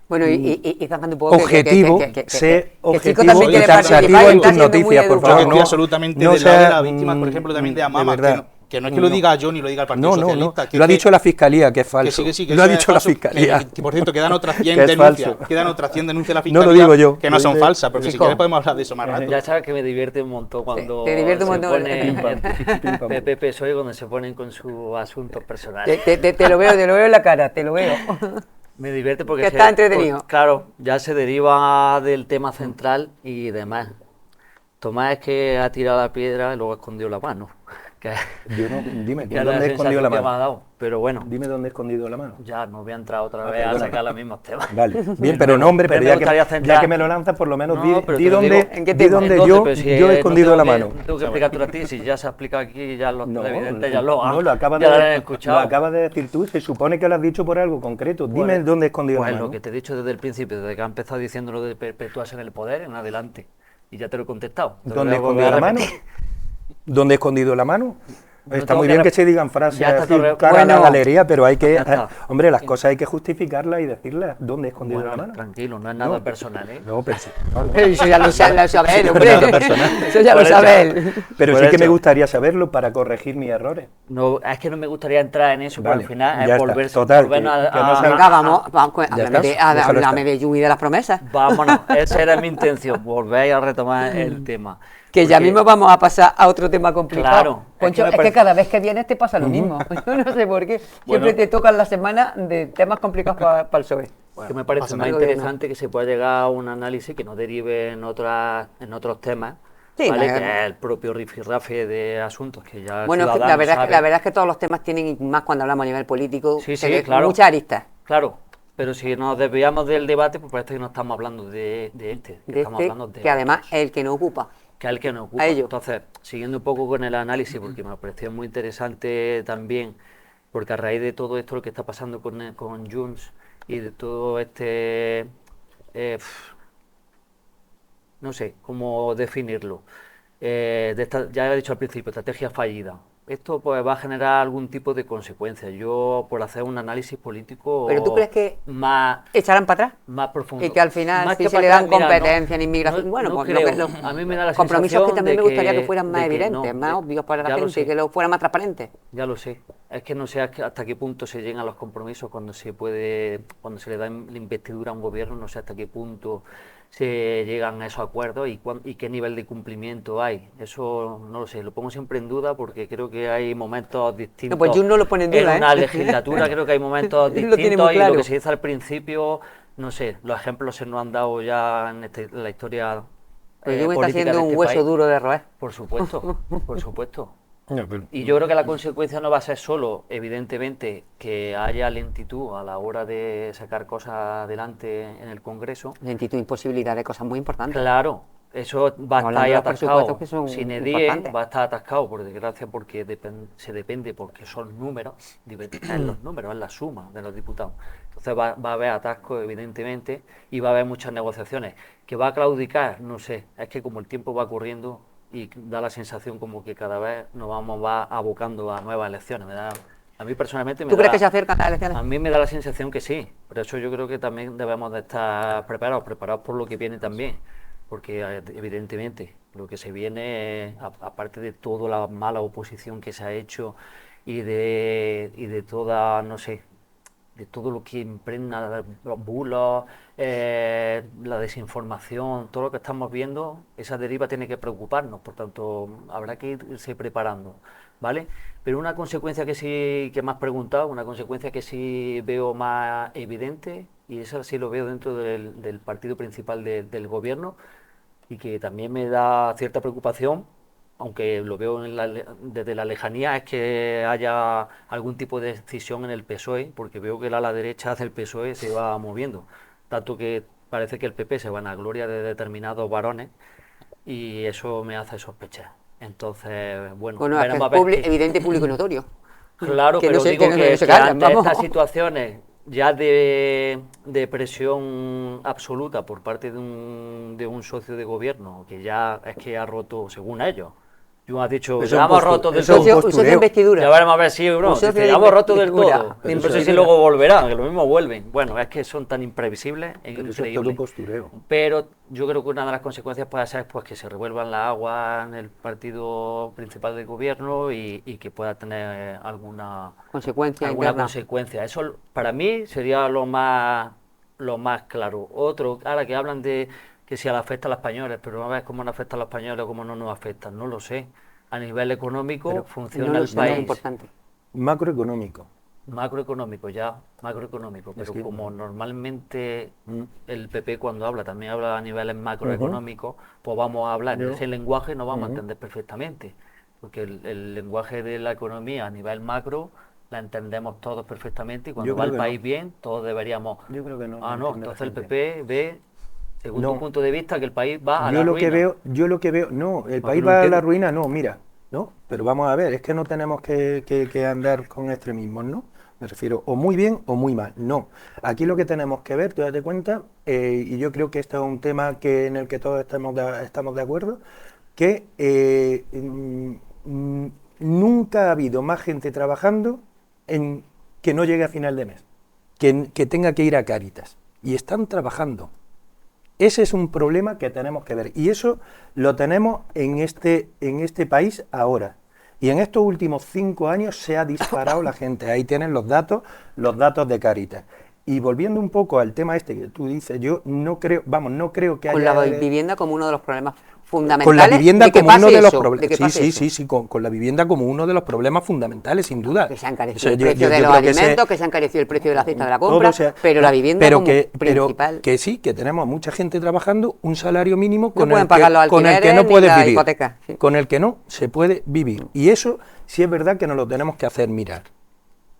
Bueno, y bajando un poco objetivo, que sé Chico objetivo también y quiere taxativo participar y en está tus siendo muy noticias, por educado. Yo favor. estoy No, absolutamente no del lado de sea, las víctimas, por ejemplo, también de Amama. verdad. Que no es que lo diga yo ni lo diga el Partido Socialista. que Lo ha es que- dicho la Fiscalía, que es falso. Que sí, que lo ha eso es dicho la falso, Fiscalía. Que, por cierto, quedan otras 100 Que es denuncias. falso. Quedan otras 100 denuncias de la No Fiscalía lo digo yo, que no lo son dice- falsas, pero si Chico. quieres podemos hablar de eso más rato. Ya sabes que me divierte un montón cuando te divierte un se montón. ponen PP, PSOE, cuando se ponen con sus asuntos personales. Te lo veo en la cara, te lo veo. Me divierte porque Que está entretenido. claro, ya se deriva del tema central y demás. Tomás es que ha tirado la piedra y luego ha escondido la mano. Que, Dime, que es ¿dónde he escondido la sensación que me ha mano? dado. Pero bueno, Dime dónde he escondido la mano. ya no voy a entrar otra vez a perdona. sacar los mismos temas. Vale, bien, pero no, hombre, pero me ya gustaría que centrar- me lo lanzas, por lo menos No, di pero te lo dónde, digo. ¿En qué di tema? dónde Entonces, yo pero si, he no escondido tengo la que- mano. no tengo que explicártelo a ti, si ya se ha explicado aquí, ya lo No, evidente, ya lo no, lo acabas ya lo han de, escuchado. lo acabas de decir tú, se supone que lo has dicho por algo concreto. Dime Pues- dónde he escondido Pues la mano. lo que te he dicho desde el principio, desde que ha empezado diciendo lo de perpetuarse en el poder, en adelante. Y ya te lo he contestado. Te lo ¿Dónde he voy a volver escondido a la mano? repetir. ¿Dónde he escondido la mano? Está tengo muy que bien que rep- se digan frases Ya está así, todo re- cara a la Bueno, galería, pero hay que, ya está. hombre, las cosas hay que justificarlas y decirlas. ¿Dónde he escondido la Bueno, mano? tranquilo, no es nada personal, ¿eh? No, pero sí. Eso ya lo sabe él, hombre. Nada personal. Eso ya lo Por eso. sabe él. Pero Por sí que me eso. gustaría saberlo para corregir mis errores. No, es que no me gustaría entrar en eso, Vale, porque al final ya es está. volverse, Total, volvernos que no sea- Venga, vamos, Ya estás, déjalo háblame estar. de Lluvia y de las promesas. Vámonos, esa era mi intención, volver a retomar el tema. Que ya Porque- mismo vamos a pasar a otro tema complicado. Claro, Concho, es que me es que parece- cada vez que vienes te pasa lo mismo. Yo no sé por qué. Siempre Bueno. te tocan la semana de temas complicados para el PSOE. que me parece pasa más nada. interesante que se pueda llegar a un análisis que nos derive en otros temas, Sí, ¿vale? la- Que es el propio rifirrafe de asuntos que ya el Bueno, es que ciudadano la verdad, sabe. la verdad es que todos los temas tienen, más cuando hablamos a nivel político, Sí, sí, claro. muchas aristas. Claro, pero si nos desviamos del debate, pues parece que no estamos hablando de este, que estamos hablando de que además otros, es el que nos ocupa. que es el que nos ocupa. A ello. Entonces, siguiendo un poco con el análisis, porque me pareció muy interesante también, porque a raíz de todo esto lo que está pasando con Junts y de todo este, no sé cómo definirlo, ya he dicho al principio, estrategia fallida. Esto pues va a generar algún tipo de consecuencias. Yo, por hacer un análisis político ¿Pero tú crees que más echarán para atrás? profundo. Y que al final Más si que se le para dan atrás, mira, competencia en inmigración, no bueno, pues creo. A mí me da la compromisos que sensación también de me gustaría que que- fueran más de que evidentes, no, más obvios para la ya lo gente, sé. que lo fueran más transparentes. Ya lo sé. Es que no sé hasta qué punto se llegan a los compromisos cuando cuando se le da la investidura a un gobierno, no sé hasta qué punto se llegan a esos acuerdos y qué nivel de cumplimiento hay. Eso no lo sé, lo pongo siempre en duda porque creo que hay momentos distintos. No, pues Junts no lo pone en duda, una ¿eh? legislatura creo que hay momentos Él lo tiene distintos muy y lo claro. que se dice al principio, no sé, los ejemplos se nos han dado ya en la historia Pero yo me está política haciendo de un este hueso país. duro de roer. Por supuesto, por supuesto. No, pero- Y yo creo que la consecuencia no va a ser solo, evidentemente, que haya lentitud a la hora de sacar cosas adelante en el Congreso. Lentitud e imposibilidad de cosas muy importantes. Claro, eso va a Estamos estar hablando ahí de los presupuestos atascado. que son Sin importantes. va a estar atascado, por desgracia, porque se depende, porque son números, en los números, en la suma de los diputados. Entonces va a haber atascos, evidentemente, y va a haber muchas negociaciones. ¿Que va a claudicar? No sé, es que como el tiempo va corriendo y da la sensación como que cada vez nos va abocando a nuevas elecciones. A mí personalmente ¿Tú crees que se acercan las elecciones? a mí me da la sensación que sí, por eso yo creo que también debemos de estar preparados por lo que viene también, porque evidentemente lo que se viene, aparte de toda la mala oposición que se ha hecho y de toda, no sé, de todo lo que impregna los bulos, la desinformación, todo lo que estamos viendo, esa deriva tiene que preocuparnos, por tanto habrá que irse preparando, ¿vale? Pero una consecuencia que me has preguntado, una consecuencia que sí veo más evidente, y eso sí lo veo dentro del partido principal del gobierno, y que también me da cierta preocupación, aunque lo veo desde la lejanía, es que haya algún tipo de decisión en el PSOE, porque veo que el ala derecha del PSOE se va moviendo, tanto que parece que el PP se va a gloria de determinados varones y eso me hace sospechar. Entonces, bueno, Bueno, es que veremos es a ver evidente, público y notorio. Claro, Que no pero se- digo que no que se callan, ante vamos. estas situaciones ya de presión absoluta por parte de un socio de gobierno que ya es que ha roto, según ellos, yo has dicho, Eso ya es hemos un roto del eso es un todo. Un socio de postureo. investidura. Ya veremos a ver si, bro, Un socio dice, de ya hemos roto del investidura. todo. Pero No sé eso si es- luego volverán, que lo mismo vuelven. Bueno, es que son tan imprevisibles, es Pero eso es increíble. todo postureo. Pero yo creo que una de las consecuencias puede ser pues, que se revuelvan las aguas en el partido principal del gobierno y que pueda tener alguna Consecuencia alguna interna. consecuencia. Eso para mí sería lo más claro. Otro, ahora que hablan de que si afecta a los españoles, pero a ver cómo nos afecta a los españoles o cómo no nos afecta, no lo sé. A nivel económico No funciona lo el sé, no es país. importante. Macroeconómico. Macroeconómico, pero que- como normalmente el PP cuando habla también habla a niveles macroeconómicos, pues vamos a hablar en ese lenguaje, nos vamos a entender perfectamente, porque el lenguaje de la economía a nivel macro la entendemos todos perfectamente y cuando Yo va creo el que país no. bien, todos deberíamos... Yo creo que no. Ah, lo no, entiende la entonces el gente. PP ve, según No. tu punto de vista, que el país va a Yo la lo que ruina. veo, no, el país no va a la entiendo. ruina, no, mira, no, pero vamos a ver, es que no tenemos que andar con extremismos, ¿no? Me refiero o muy bien o muy mal, no. Aquí lo que tenemos que ver, tú date cuenta, y yo creo que este es un tema en el que todos estamos de acuerdo, que nunca ha habido más gente trabajando en que no llegue a final de mes, que tenga que ir a Cáritas, y están trabajando. Ese es un problema que tenemos que ver y eso lo tenemos en este país ahora. Y en estos últimos 5 años se ha disparado la gente. Ahí tienen los datos de Cáritas. Y volviendo un poco al tema este que tú dices, yo no creo que Con haya... la vivienda como uno de los problemas fundamentales. Con la vivienda de que como uno pase de los eso, de problemas. que Sí, pase sí, eso. sí, sí, con la vivienda como uno de los problemas fundamentales, sin duda. Que se ha encarecido Eso, el yo- precio yo de los creo que alimentos, que se ha encarecido el precio de la cesta de la compra, todo se ha- pero la vivienda pero como que, principal. que sí, que tenemos mucha gente trabajando un salario mínimo con, pueden el, pagar los que, con el que alquileres no ni puedes la vivir. hipoteca, sí. Con el que no se puede vivir. Y eso sí es verdad que nos lo tenemos que hacer mirar.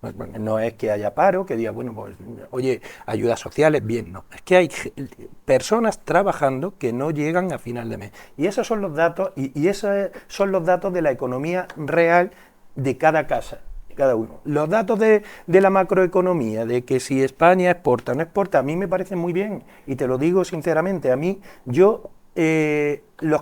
Bueno, no es que haya paro, que diga, bueno, pues, oye, ayudas sociales, bien, no. Es que hay personas trabajando que no llegan a final de mes. Y esos son los datos, y esos son los datos de la economía real de cada casa, de cada uno. Los datos de la macroeconomía, de que si España exporta o no exporta, a mí me parecen muy bien, y te lo digo sinceramente, a mí, los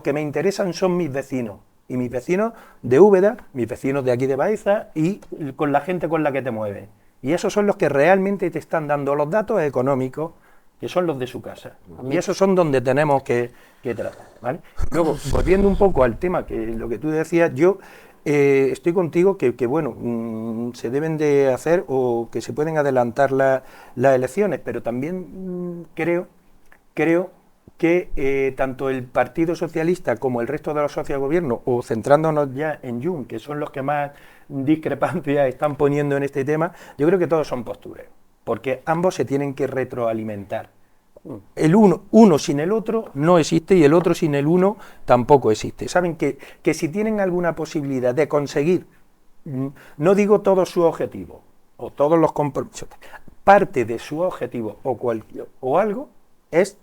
que me interesan son mis vecinos. Y mis vecinos de Úbeda, mis vecinos de aquí de Baeza y con la gente con la que te mueves. Y esos son los que realmente te están dando los datos económicos, que son los de su casa. Y esos son donde tenemos que tratar, ¿vale? Luego, volviendo un poco al tema, que lo que tú decías, yo estoy contigo que bueno, se deben de hacer o que se pueden adelantar las elecciones, pero también creo que tanto el Partido Socialista como el resto de los socios de gobierno, o centrándonos ya en Junts, que son los que más discrepancias están poniendo en este tema, yo creo que todos son postureos, porque ambos se tienen que retroalimentar. El uno sin el otro no existe y el otro sin el uno tampoco existe. Saben que si tienen alguna posibilidad de conseguir, no digo todos sus objetivos o todos los compromisos, parte de su objetivo o algo es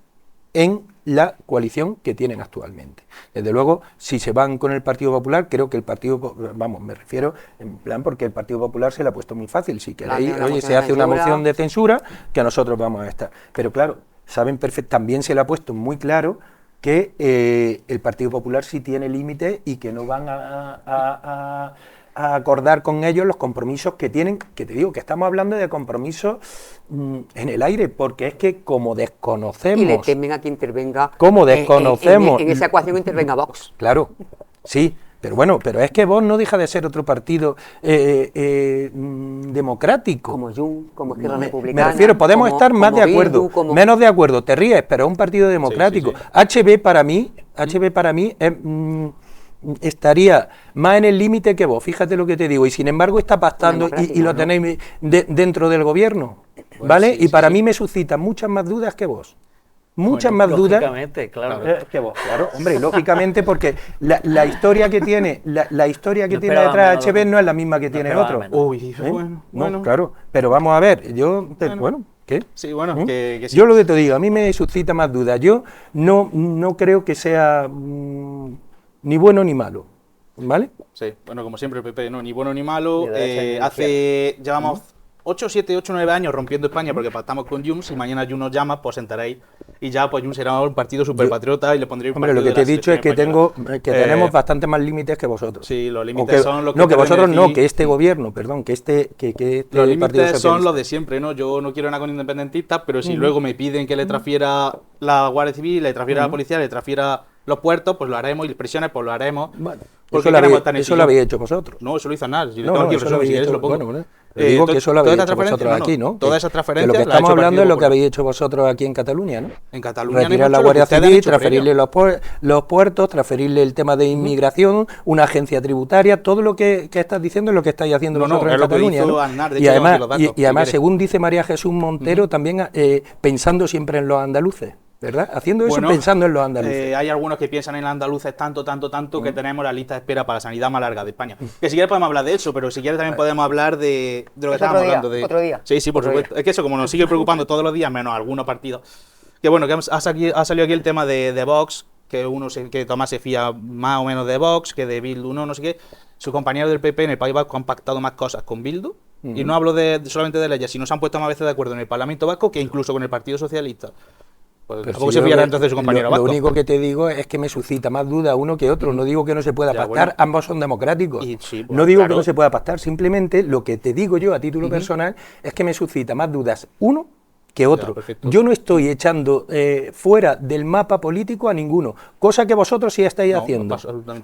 en la coalición que tienen actualmente. Desde luego, si se van con el Partido Popular, creo que el Partido, vamos, me refiero en plan porque el Partido Popular se le ha puesto muy fácil. Si queréis, oye, se hace una moción de censura que nosotros vamos a estar. Pero claro, saben perfectamente, también se le ha puesto muy claro que el Partido Popular sí tiene límites y que no van a acordar con ellos los compromisos que tienen, que te digo que estamos hablando de compromisos en el aire, porque es que como desconocemos... Y le temen a que intervenga... Como desconocemos... En esa ecuación intervenga Vox. Claro, sí, pero bueno, pero es que Vox no deja de ser otro partido democrático. Como Junts, como Izquierda Republicana... Me refiero, podemos estar más de acuerdo, menos de acuerdo, te ríes, pero es un partido democrático. Sí, sí, sí. HB para mí es... estaría más en el límite que vos, fíjate lo que te digo, y sin embargo está pactando y lo tenéis dentro del gobierno, ¿vale? Sí, y para mí me suscita muchas más dudas que vos. Muchas más dudas claro. Que vos, claro, hombre, lógicamente porque la historia que tiene, la historia que tiene detrás de HB no es la misma que tiene otro. Uy, bueno. No, claro, pero vamos a ver, ¿qué? Sí, bueno, que sí. Yo lo que te digo, a mí me suscita más dudas. Yo no creo que sea ni bueno ni malo, ¿vale? Sí, bueno, como siempre el PP, no, ni bueno ni malo. Llevamos 8, 7, 8, 9 años rompiendo España porque pactamos con Junts y mañana Junts nos llama, pues sentaréis y ya pues Junts será un partido súper patriota y le pondréis... Hombre, lo que te he dicho es que tenemos bastante más límites que vosotros. Sí, los límites son los que... No, que vosotros no, que este gobierno, perdón, que este los límites son los de siempre, ¿no? Yo no quiero nada con independentistas, pero si luego me piden que le transfiera la Guardia Civil, le transfiera la policía, le transfiera los puertos, pues lo haremos, y las prisiones, pues lo haremos. Bueno, eso lo habéis hecho vosotros. No, eso lo hizo Aznar. Si lo pongo. Bueno, digo que eso lo habéis hecho vosotros aquí, ¿no? Todas esas transferencias. Que lo que estamos hablando es lo que habéis hecho vosotros aquí en Cataluña, ¿no? En Cataluña retirar la Guardia Civil, transferirle los puertos, transferirle el tema de inmigración, una agencia tributaria, todo lo que estás diciendo es lo que estáis haciendo vosotros en Cataluña, ¿no? Y además, según dice María Jesús Montero, también pensando siempre en los andaluces. ¿Verdad? Haciendo eso pensando en los andaluces. Hay algunos que piensan en los andaluces tanto que tenemos la lista de espera para la sanidad más larga de España. Que si quieres podemos hablar de eso, pero si quieres también podemos hablar de lo que estábamos hablando. Otro día. Sí, por supuesto. Es que eso, como nos sigue preocupando todos los días, menos algunos partidos. Que bueno, que ha salido aquí el tema de Vox, que Tomás se fía más o menos de Vox, que de Bildu no sé qué. Sus compañeros del PP en el País Vasco han pactado más cosas con Bildu. Y no hablo solamente de leyes, sino se han puesto más veces de acuerdo en el Parlamento Vasco que incluso con el Partido Socialista. Pues tampoco se fiará entonces de su compañero vasco. Lo único que te digo es que me suscita más duda uno que otro. No digo que no se pueda pactar, bueno. Ambos son democráticos. Sí, no digo que no se pueda pactar, simplemente lo que te digo yo a título personal es que me suscita más dudas uno que otro. Yo no estoy echando fuera del mapa político a ninguno, cosa que vosotros sí estáis haciendo.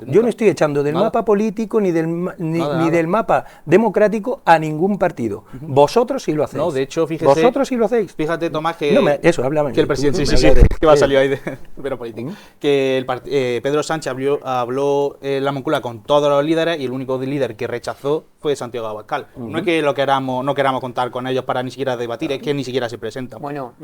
Yo no estoy echando del mapa político ni del mapa democrático a ningún partido. Vosotros sí lo hacéis. No, de hecho, fíjese. Vosotros sí lo hacéis. Fíjate, Tomás, que... háblame. Que el presidente, que va a salir ahí de pero político. Que Pedro Sánchez habló la Moncloa con todos los líderes y el único líder que rechazó fue Santiago Abascal. No es que no queramos contar con ellos para ni siquiera debatir, es que ni siquiera se presentan. Bueno,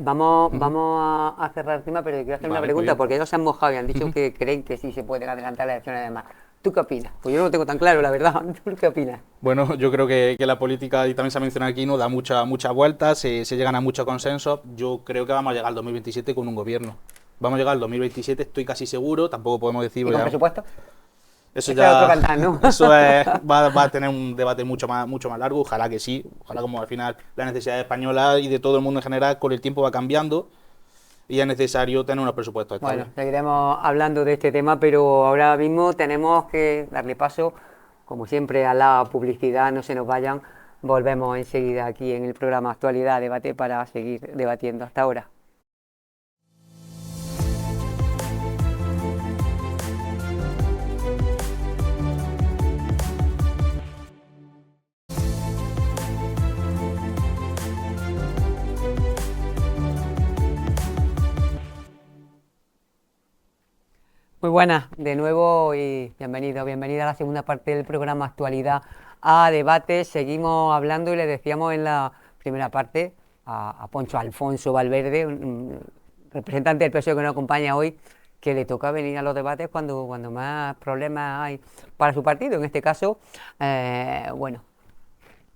vamos a cerrar el tema, pero quiero hacer una pregunta, porque ellos se han mojado y han dicho que creen que sí se pueden adelantar las elecciones además. ¿Tú qué opinas? Pues yo no lo tengo tan claro, la verdad. ¿Tú qué opinas? Bueno, yo creo que la política, y también se ha mencionado aquí, no da muchas vueltas, se llegan a muchos consensos. Yo creo que vamos a llegar al 2027 con un gobierno. Vamos a llegar al 2027, estoy casi seguro, tampoco podemos decir... ¿Y con presupuesto? Eso Ese ya... es otro cantar, ¿no? Eso va a tener un debate mucho más largo, ojalá que sí. Ojalá, como al final la necesidad española y de todo el mundo en general con el tiempo va cambiando y es necesario tener unos presupuestos estables. Bueno, seguiremos hablando de este tema, pero ahora mismo tenemos que darle paso, como siempre, a la publicidad, no se nos vayan. Volvemos enseguida aquí en el programa Actualidad Debate para seguir debatiendo. Hasta ahora. Muy buenas, de nuevo y bienvenido, bienvenida a la segunda parte del programa Actualidad a Debate. Seguimos hablando y le decíamos en la primera parte a Poncho Alfonso Valverde, un representante del PSOE que nos acompaña hoy, que le toca venir a los debates cuando más problemas hay para su partido. En este caso, bueno,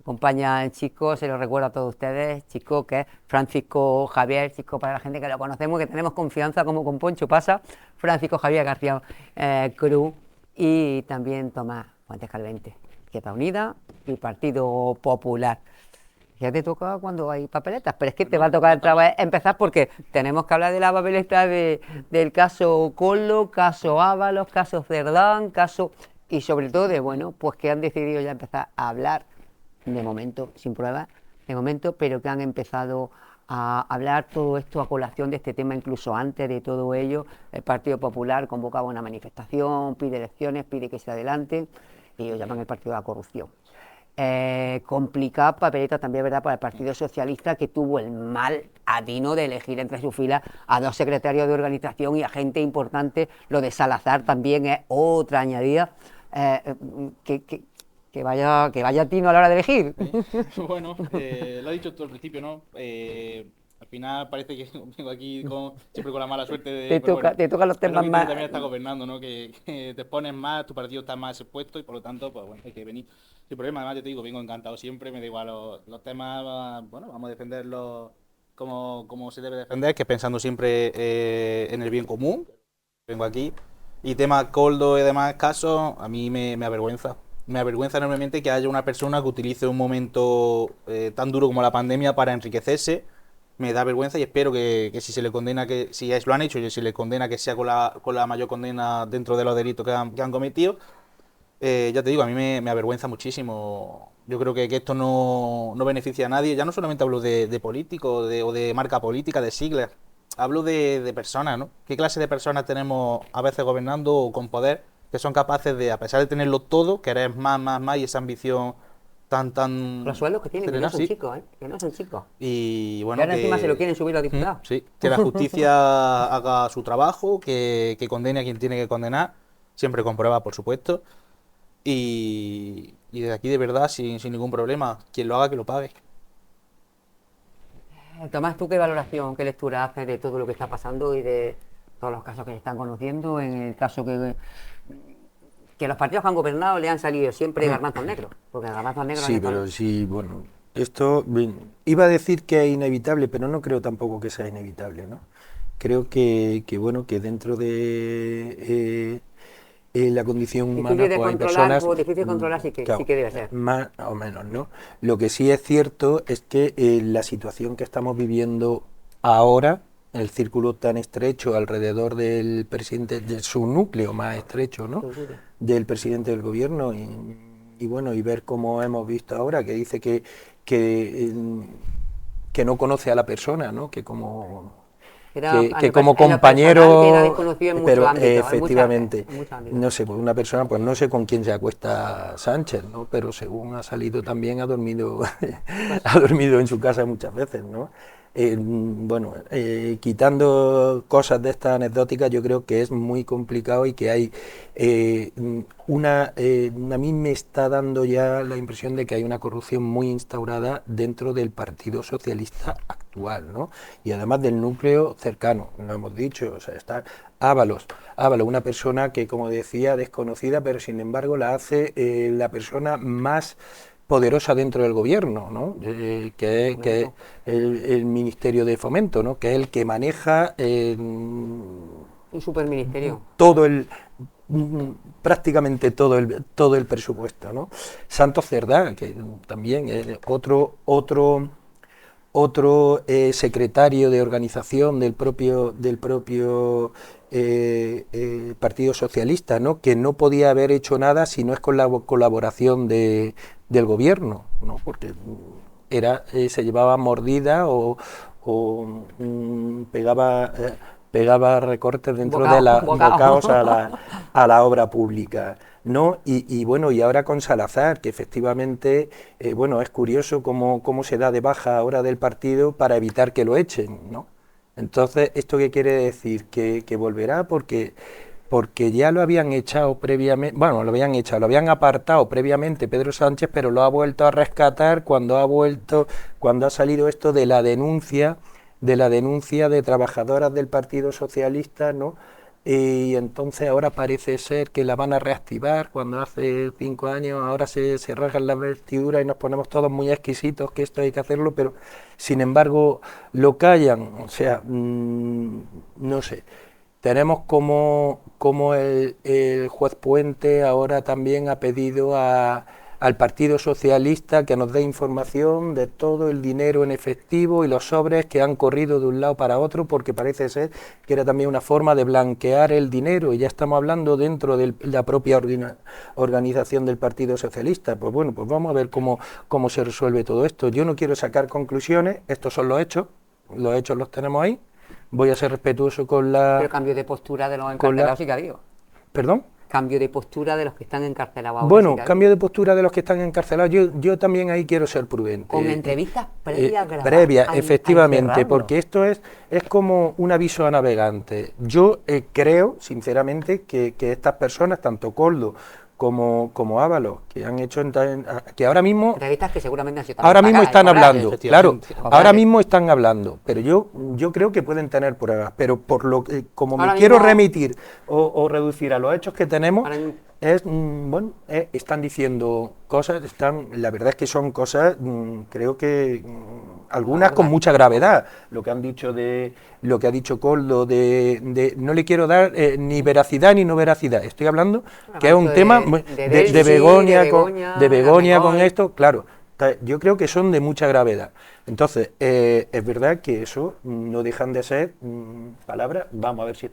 acompaña el chico, se lo recuerdo a todos ustedes, chico que es Francisco Javier, chico para la gente que lo conocemos, que tenemos confianza como con Poncho pasa, Francisco Javier García Cruz y también Tomás Fuentes Calvente, Izquierda Unida y Partido Popular. Ya te toca cuando hay papeletas, pero es que te va a tocar otra vez empezar porque tenemos que hablar de la papeleta del caso Coldo, caso Ábalos, caso Cerdán, caso... y sobre todo de, bueno, pues que han decidido ya empezar a hablar de momento, sin pruebas, de momento, pero que han empezado a hablar todo esto a colación de este tema, incluso antes de todo ello. El Partido Popular convocaba una manifestación, pide elecciones, pide que se adelanten, y ellos llaman el Partido de la Corrupción. Complicada papeleta también, ¿verdad?, para el Partido Socialista, que tuvo el mal atino de elegir entre sus filas a dos secretarios de organización y a gente importante. Lo de Salazar también es otra añadida. Que vaya tino a la hora de elegir. Bueno, lo ha dicho tú al principio, ¿no? Al final parece que vengo aquí siempre con la mala suerte de... Te toca los temas más... También está gobernando, ¿no? Que te pones más, tu partido está más expuesto y por lo tanto, pues bueno, hay que venir. Sin problema, además yo te digo, vengo encantado siempre, me da igual los temas, bueno, vamos a defenderlos como se debe defender, que pensando siempre en el bien común. Vengo aquí. Y tema Coldo y demás casos, a mí me avergüenza. Me avergüenza enormemente que haya una persona que utilice un momento tan duro como la pandemia para enriquecerse. Me da vergüenza y espero que si se le condena, que si ya lo han hecho y si le condena, que sea con la mayor condena dentro de los delitos que han cometido. Ya te digo, a mí me avergüenza muchísimo. Yo creo que esto no beneficia a nadie. Ya no solamente hablo de políticos o de marca política, de siglas. Hablo de personas, ¿no? ¿Qué clase de personas tenemos a veces gobernando o con poder que son capaces de, a pesar de tenerlo todo, querer más y esa ambición tan... Los sueldos que tienen, que no son chicos, que no son chicos. Y bueno, y ahora encima se lo quieren subir los diputados. Sí, que la justicia haga su trabajo, que condene a quien tiene que condenar, siempre con pruebas, por supuesto, y desde aquí de verdad, sin ningún problema, quien lo haga, que lo pague. Tomás, ¿tú qué valoración, qué lectura haces de todo lo que está pasando y de todos los casos que se están conociendo? En el caso que los partidos que han gobernado le han salido siempre garbanzos negros, porque garbanzos negros... Sí, pero sí, bueno, esto iba a decir que es inevitable, pero no creo tampoco que sea inevitable, ¿no? Creo que bueno, que dentro de la condición humana pues hay personas... difícil de controlar sí que debe ser. Más o menos, ¿no? Lo que sí es cierto es que la situación que estamos viviendo ahora, el círculo tan estrecho alrededor del presidente, de su núcleo más estrecho, ¿no?, del presidente del gobierno, y bueno, y ver cómo hemos visto ahora, que dice que no conoce a la persona, ¿no?, que como compañero, pero efectivamente, no sé, pues una persona, pues no sé con quién se acuesta Sánchez, ¿no?, pero según ha salido también ha dormido en su casa muchas veces, ¿no? Bueno, quitando cosas de estas anecdóticas, yo creo que es muy complicado y que hay a mí me está dando ya la impresión de que hay una corrupción muy instaurada dentro del Partido Socialista actual. actual, ¿no? Y además del núcleo cercano, lo hemos dicho, o sea, está Ábalos, una persona que, como decía, desconocida, pero sin embargo la hace la persona más poderosa dentro del gobierno, ¿no? Que es el Ministerio de Fomento, ¿no? Que es el que maneja Un superministerio. todo el prácticamente todo el presupuesto, ¿no? Santos Cerdá, que también es otro secretario de organización del propio Partido Socialista, ¿no? Que no podía haber hecho nada si no es con la colaboración del gobierno, ¿no? Porque se llevaba mordida o pegaba recortes dentro de la bocaos a la obra pública, ¿no? Y bueno, y ahora con Salazar, que efectivamente, bueno, es curioso cómo se da de baja ahora del partido para evitar que lo echen, ¿no? Entonces, ¿esto qué quiere decir? Que volverá porque ya lo habían echado previamente, bueno, lo habían apartado previamente Pedro Sánchez, pero lo ha vuelto a rescatar cuando ha salido esto de la denuncia de trabajadoras del Partido Socialista, ¿no? Y entonces ahora parece ser que la van a reactivar, cuando hace 5 años ahora se rasgan las vestiduras y nos ponemos todos muy exquisitos, que esto hay que hacerlo, pero sin embargo lo callan, o sea, no sé. Tenemos como el juez Puente ahora también ha pedido al Partido Socialista que nos dé información de todo el dinero en efectivo y los sobres que han corrido de un lado para otro, porque parece ser que era también una forma de blanquear el dinero, y ya estamos hablando dentro de la propia organización del Partido Socialista. Pues bueno, pues vamos a ver cómo se resuelve todo esto. Yo no quiero sacar conclusiones, estos son los hechos los tenemos ahí. Voy a ser respetuoso con la... Pero cambio de postura de los encarcelados sí que ha habido. ¿Perdón? Cambio de postura de los que están encarcelados ahora. Bueno, cambio de postura de los que están encarcelados. Yo también ahí quiero ser prudente. Con entrevistas previas grabadas. Previas, efectivamente, porque esto es como un aviso a navegantes. Yo creo, sinceramente, que estas personas, tanto Koldo como Ábalos, que han hecho que ahora mismo entrevistas que seguramente han sido ahora mismo están hablando, claro, Cobrales. ahora mismo están hablando, pero yo creo que pueden tener pruebas, pero por lo que como Ahora me quiero mismo- remitir o reducir a los hechos que tenemos, Ahora mismo- bueno, están diciendo cosas, la verdad es que son cosas, creo que algunas con mucha gravedad. Lo que ha dicho Koldo no le quiero dar ni veracidad ni no veracidad. Estoy hablando que es un tema de Begoña con esto, claro. Yo creo que son de mucha gravedad. Entonces, es verdad que eso no dejan de ser palabras. Vamos a ver si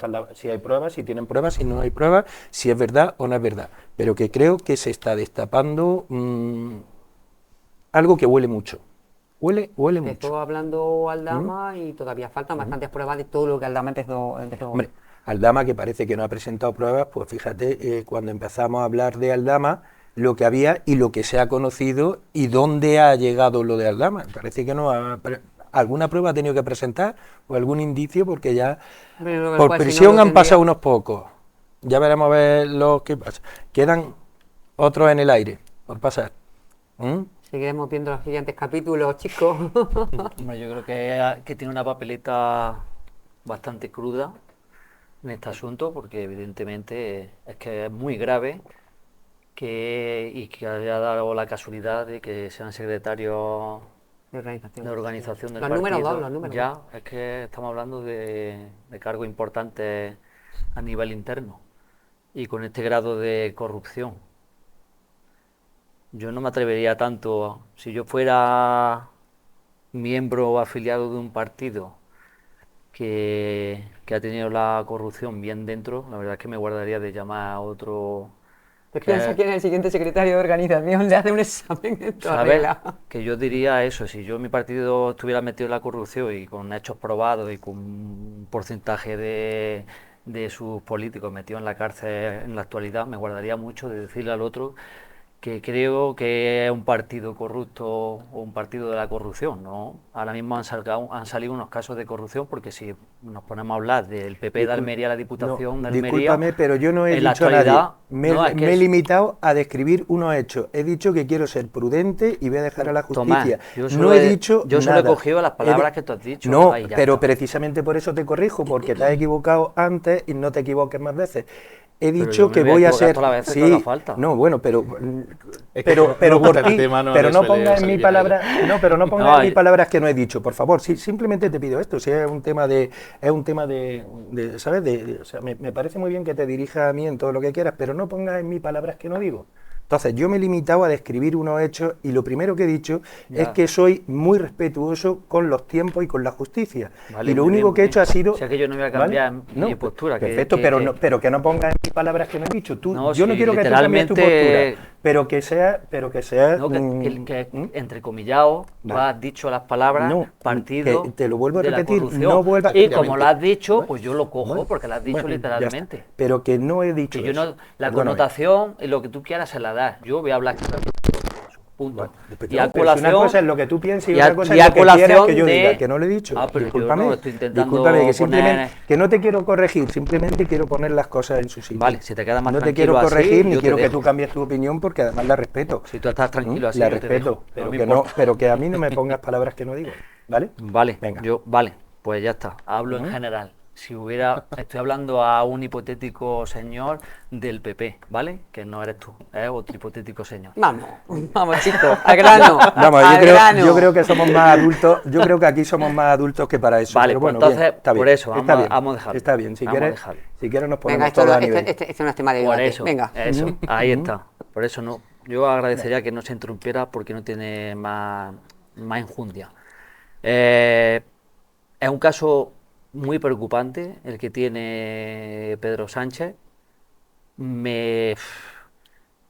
hay pruebas, si tienen pruebas, si no hay pruebas, si es verdad o no es verdad. Pero que creo que se está destapando algo que huele mucho. Huele mucho. Empezó hablando Aldama y todavía faltan bastantes pruebas de todo lo que Aldama empezó. Hombre, Aldama, que parece que no ha presentado pruebas, pues fíjate, cuando empezamos a hablar de Aldama, lo que había y lo que se ha conocido y dónde ha llegado lo de Aldama. Parece que no alguna prueba ha tenido que presentar o algún indicio, porque ya por prisión han pasado unos pocos. Ya veremos a ver lo que pasa. Quedan otros en el aire por pasar. Seguiremos viendo los siguientes capítulos, chicos. Hombre, yo creo que tiene una papeleta bastante cruda en este asunto, porque evidentemente es que es muy grave y que haya dado la casualidad de que sean secretarios De organización. de organización del Los partido. números dos, los números ya, dos. es que estamos hablando de cargos importantes a nivel interno y con este grado de corrupción. Yo no me atrevería tanto, si yo fuera miembro o afiliado de un partido que ha tenido la corrupción bien dentro, la verdad es que me guardaría de llamar a otro. ¿Te piensas que en el siguiente secretario de organización le hace un examen en toda ¿Sabes? regla? Que yo diría eso, si yo en mi partido estuviera metido en la corrupción y con hechos probados y con un porcentaje de sus políticos metidos en la cárcel en la actualidad, me guardaría mucho de decirle al otro que creo que es un partido corrupto o un partido de la corrupción, ¿no? Ahora mismo han salido unos casos de corrupción, porque si nos ponemos a hablar del PP de Almería, la Diputación de Almería... Discúlpame, pero yo no he en la dicho a nadie. actualidad, Me he limitado a describir unos hechos. He dicho que quiero ser prudente y voy a dejar a la justicia. Tomás, yo no he dicho yo solo nada. he cogido las palabras que tú has dicho. No, Ahí ya pero está. precisamente por eso te corrijo, porque te has equivocado antes y no te equivoques más veces. He Pero dicho yo me que voy a voy a equivocar ser... todas las veces que Sí, haga falta. no, bueno, pero Es que pero no por gusta el ti, tema, no pero le no suele pongas en salir mi bien palabra, no, pero no pongas No, en mis palabras que no he dicho, por favor. Sí, simplemente te pido esto, si es un tema de ¿sabes? O sea, me parece muy bien que te dirijas a mí en todo lo que quieras, pero no pongas en mis palabras que no digo. Entonces, yo me he limitado a describir unos hechos y lo primero que he dicho es que soy muy respetuoso con los tiempos y con la justicia. Vale, Y lo muy único bien, que he hecho ha sido... O sea, que yo no voy a cambiar mi postura. Perfecto, pero que no pongas en mis palabras que no he dicho. No, Yo no sí, quiero que tú cambies tu literalmente- postura, pero que sea... No, que entrecomillado, tú Vale. has dicho las palabras No, partido que te lo vuelvo a de la repetir, corrupción. no vuelvas- Y como Obviamente. lo has dicho, Bueno, pues yo lo cojo, bueno, porque lo has dicho bueno, ya literalmente. está. Pero que no he dicho Que yo eso. no, la Perdóname. connotación y lo que tú quieras se la das. Yo voy a hablar punto. Bueno, Y a pero si una colación- cosa es lo que tú piensas y y a- otra cosa y es a lo que quieras colación que yo de- diga, que no lo he dicho. Ah, pero yo Discúlpame, no estoy intentando discúlpame, que simplemente, poner- que no te quiero corregir, simplemente quiero poner las cosas en su sitio. Vale, si te queda más No te tranquilo quiero así, corregir ni yo te quiero que dejo. tú cambies tu opinión porque además la respeto. Si tú estás tranquilo así, la yo te respeto, dejo. pero me que no, importa. pero que a mí no me pongas palabras que no digo, ¿vale? Vale, Venga. vale, pues ya está. Hablo en general. Estoy hablando a un hipotético señor del PP, ¿vale? Que no eres tú, es otro hipotético señor. Vamos chicos, al grano. Vamos, al grano. yo creo que somos más adultos, yo creo que aquí somos más adultos que para eso. Vale, pero pues bueno, bien, entonces, está bien, por eso, está bien, vamos a dejarlo. Está bien, si Vamos a quieres, dejarlo. si quieres nos ponemos Venga, esto, todos a este, nivel. este no es tema de Por debate. eso, Venga. ahí está. Por eso no, yo agradecería que no se interrumpiera porque no tiene más enjundia. Es un caso muy preocupante el que tiene Pedro Sánchez. Me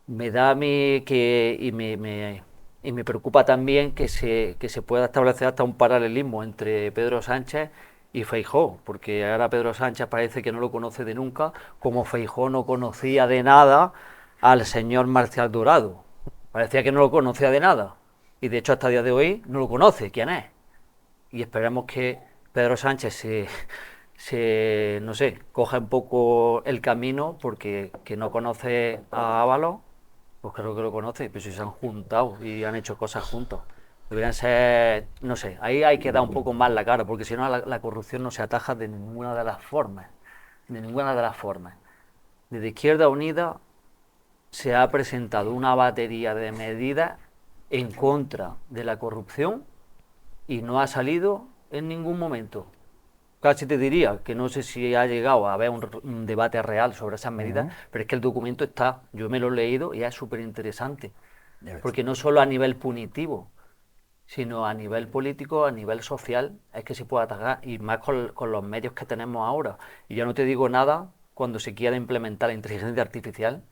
da a mí y me preocupa también que se pueda establecer hasta un paralelismo entre Pedro Sánchez y Feijóo, porque ahora Pedro Sánchez parece que no lo conoce de nunca, como Feijóo no conocía de nada al señor Marcial Dorado. Parecía que no lo conocía de nada, y de hecho hasta el día de hoy no lo conoce quién es. Y esperemos que Pedro Sánchez no sé, coja un poco el camino, porque que no conoce a Ábalos, pues creo que lo conoce, pero si se han juntado y han hecho cosas juntos. Deberían ser, no sé, ahí hay que dar un poco más la cara, porque si no la corrupción no se ataja de ninguna de las formas. De ninguna de las formas. Desde Izquierda Unida se ha presentado una batería de medidas en contra de la corrupción y no ha salido en ningún momento. Casi te diría que no sé si ha llegado a haber un debate real sobre esas medidas, pero es que el documento está, yo me lo he leído y es súper interesante, porque no solo a nivel punitivo, sino a nivel político, a nivel social, es que se puede atacar, y más con los medios que tenemos ahora. Y ya no te digo nada cuando se quiera implementar la inteligencia artificial,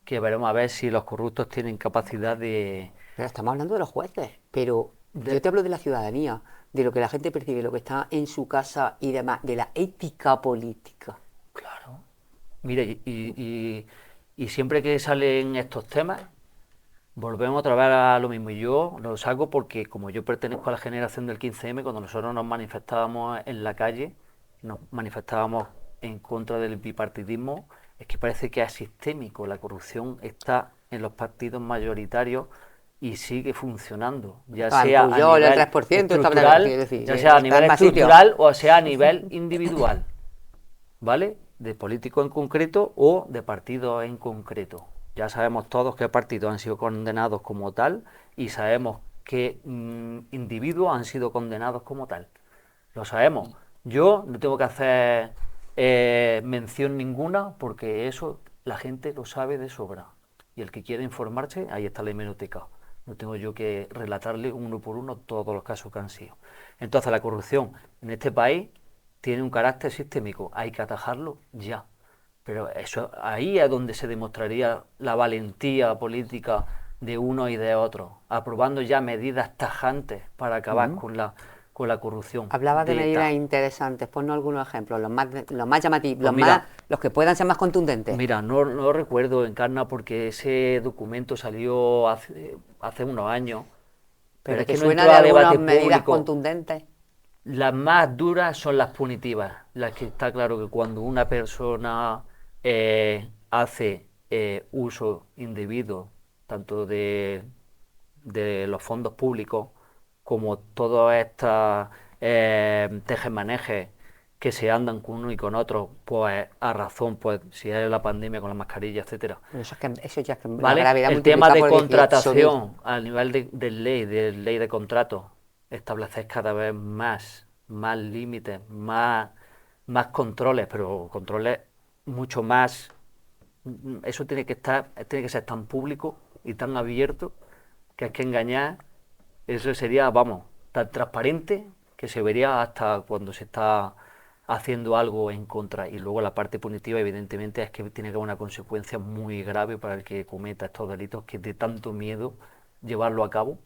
que veremos a ver si los corruptos tienen capacidad de... Pero estamos hablando de los jueces, pero yo te hablo de la ciudadanía, de lo que la gente percibe, lo que está en su casa y demás, de la ética política. Claro. Mire, y siempre que salen estos temas, volvemos otra vez a lo mismo. Y yo lo saco porque, como yo pertenezco a la generación del 15M, cuando nosotros nos manifestábamos en la calle, nos manifestábamos en contra del bipartidismo, es que parece que es sistémico. La corrupción está en los partidos mayoritarios y sigue funcionando, ya sea a Puyol, el nivel 3%, estructural, quiero decir, ya sea a está nivel en más sitios. estructural o sea a nivel individual, ¿vale? De político en concreto o de partido en concreto. Ya sabemos todos qué partidos han sido condenados como tal y sabemos qué individuos han sido condenados como tal. Lo sabemos. Yo no tengo que hacer mención ninguna porque eso la gente lo sabe de sobra. Y el que quiera informarse, ahí está la hemeroteca. No tengo yo que relatarle uno por uno todos los casos que han sido. Entonces la corrupción en este país tiene un carácter sistémico, hay que atajarlo ya. Pero eso ahí es donde se demostraría la valentía política de uno y de otro, aprobando ya medidas tajantes para acabar con con la corrupción. Hablaba de ETA. medidas interesantes, ponnos algunos ejemplos, los más llamativos, Pues los que puedan ser más contundentes. Mira, no recuerdo, Encarna, porque ese documento salió hace unos años. pero es que no suena entró de a debate algunas medidas público. contundentes. Las más duras son las punitivas, las que está claro que cuando una persona hace uso indebido tanto de los fondos públicos como todas estas tejemanejes que se andan con uno y con otro, pues a razón, pues si es la pandemia con la mascarilla, etcétera. Pero eso ya es que la ¿Vale? gravedad El tema de multiplicada por 18.000. contratación a nivel de ley de contrato, establecer cada vez más límites, más controles, pero controles mucho más. Eso tiene que ser tan público y tan abierto que es que engañar, eso sería, vamos, tan transparente que se vería hasta cuando se está haciendo algo en contra. Y luego la parte punitiva, evidentemente, es que tiene que haber una consecuencia muy grave para el que cometa estos delitos, que de tanto miedo llevarlo a cabo,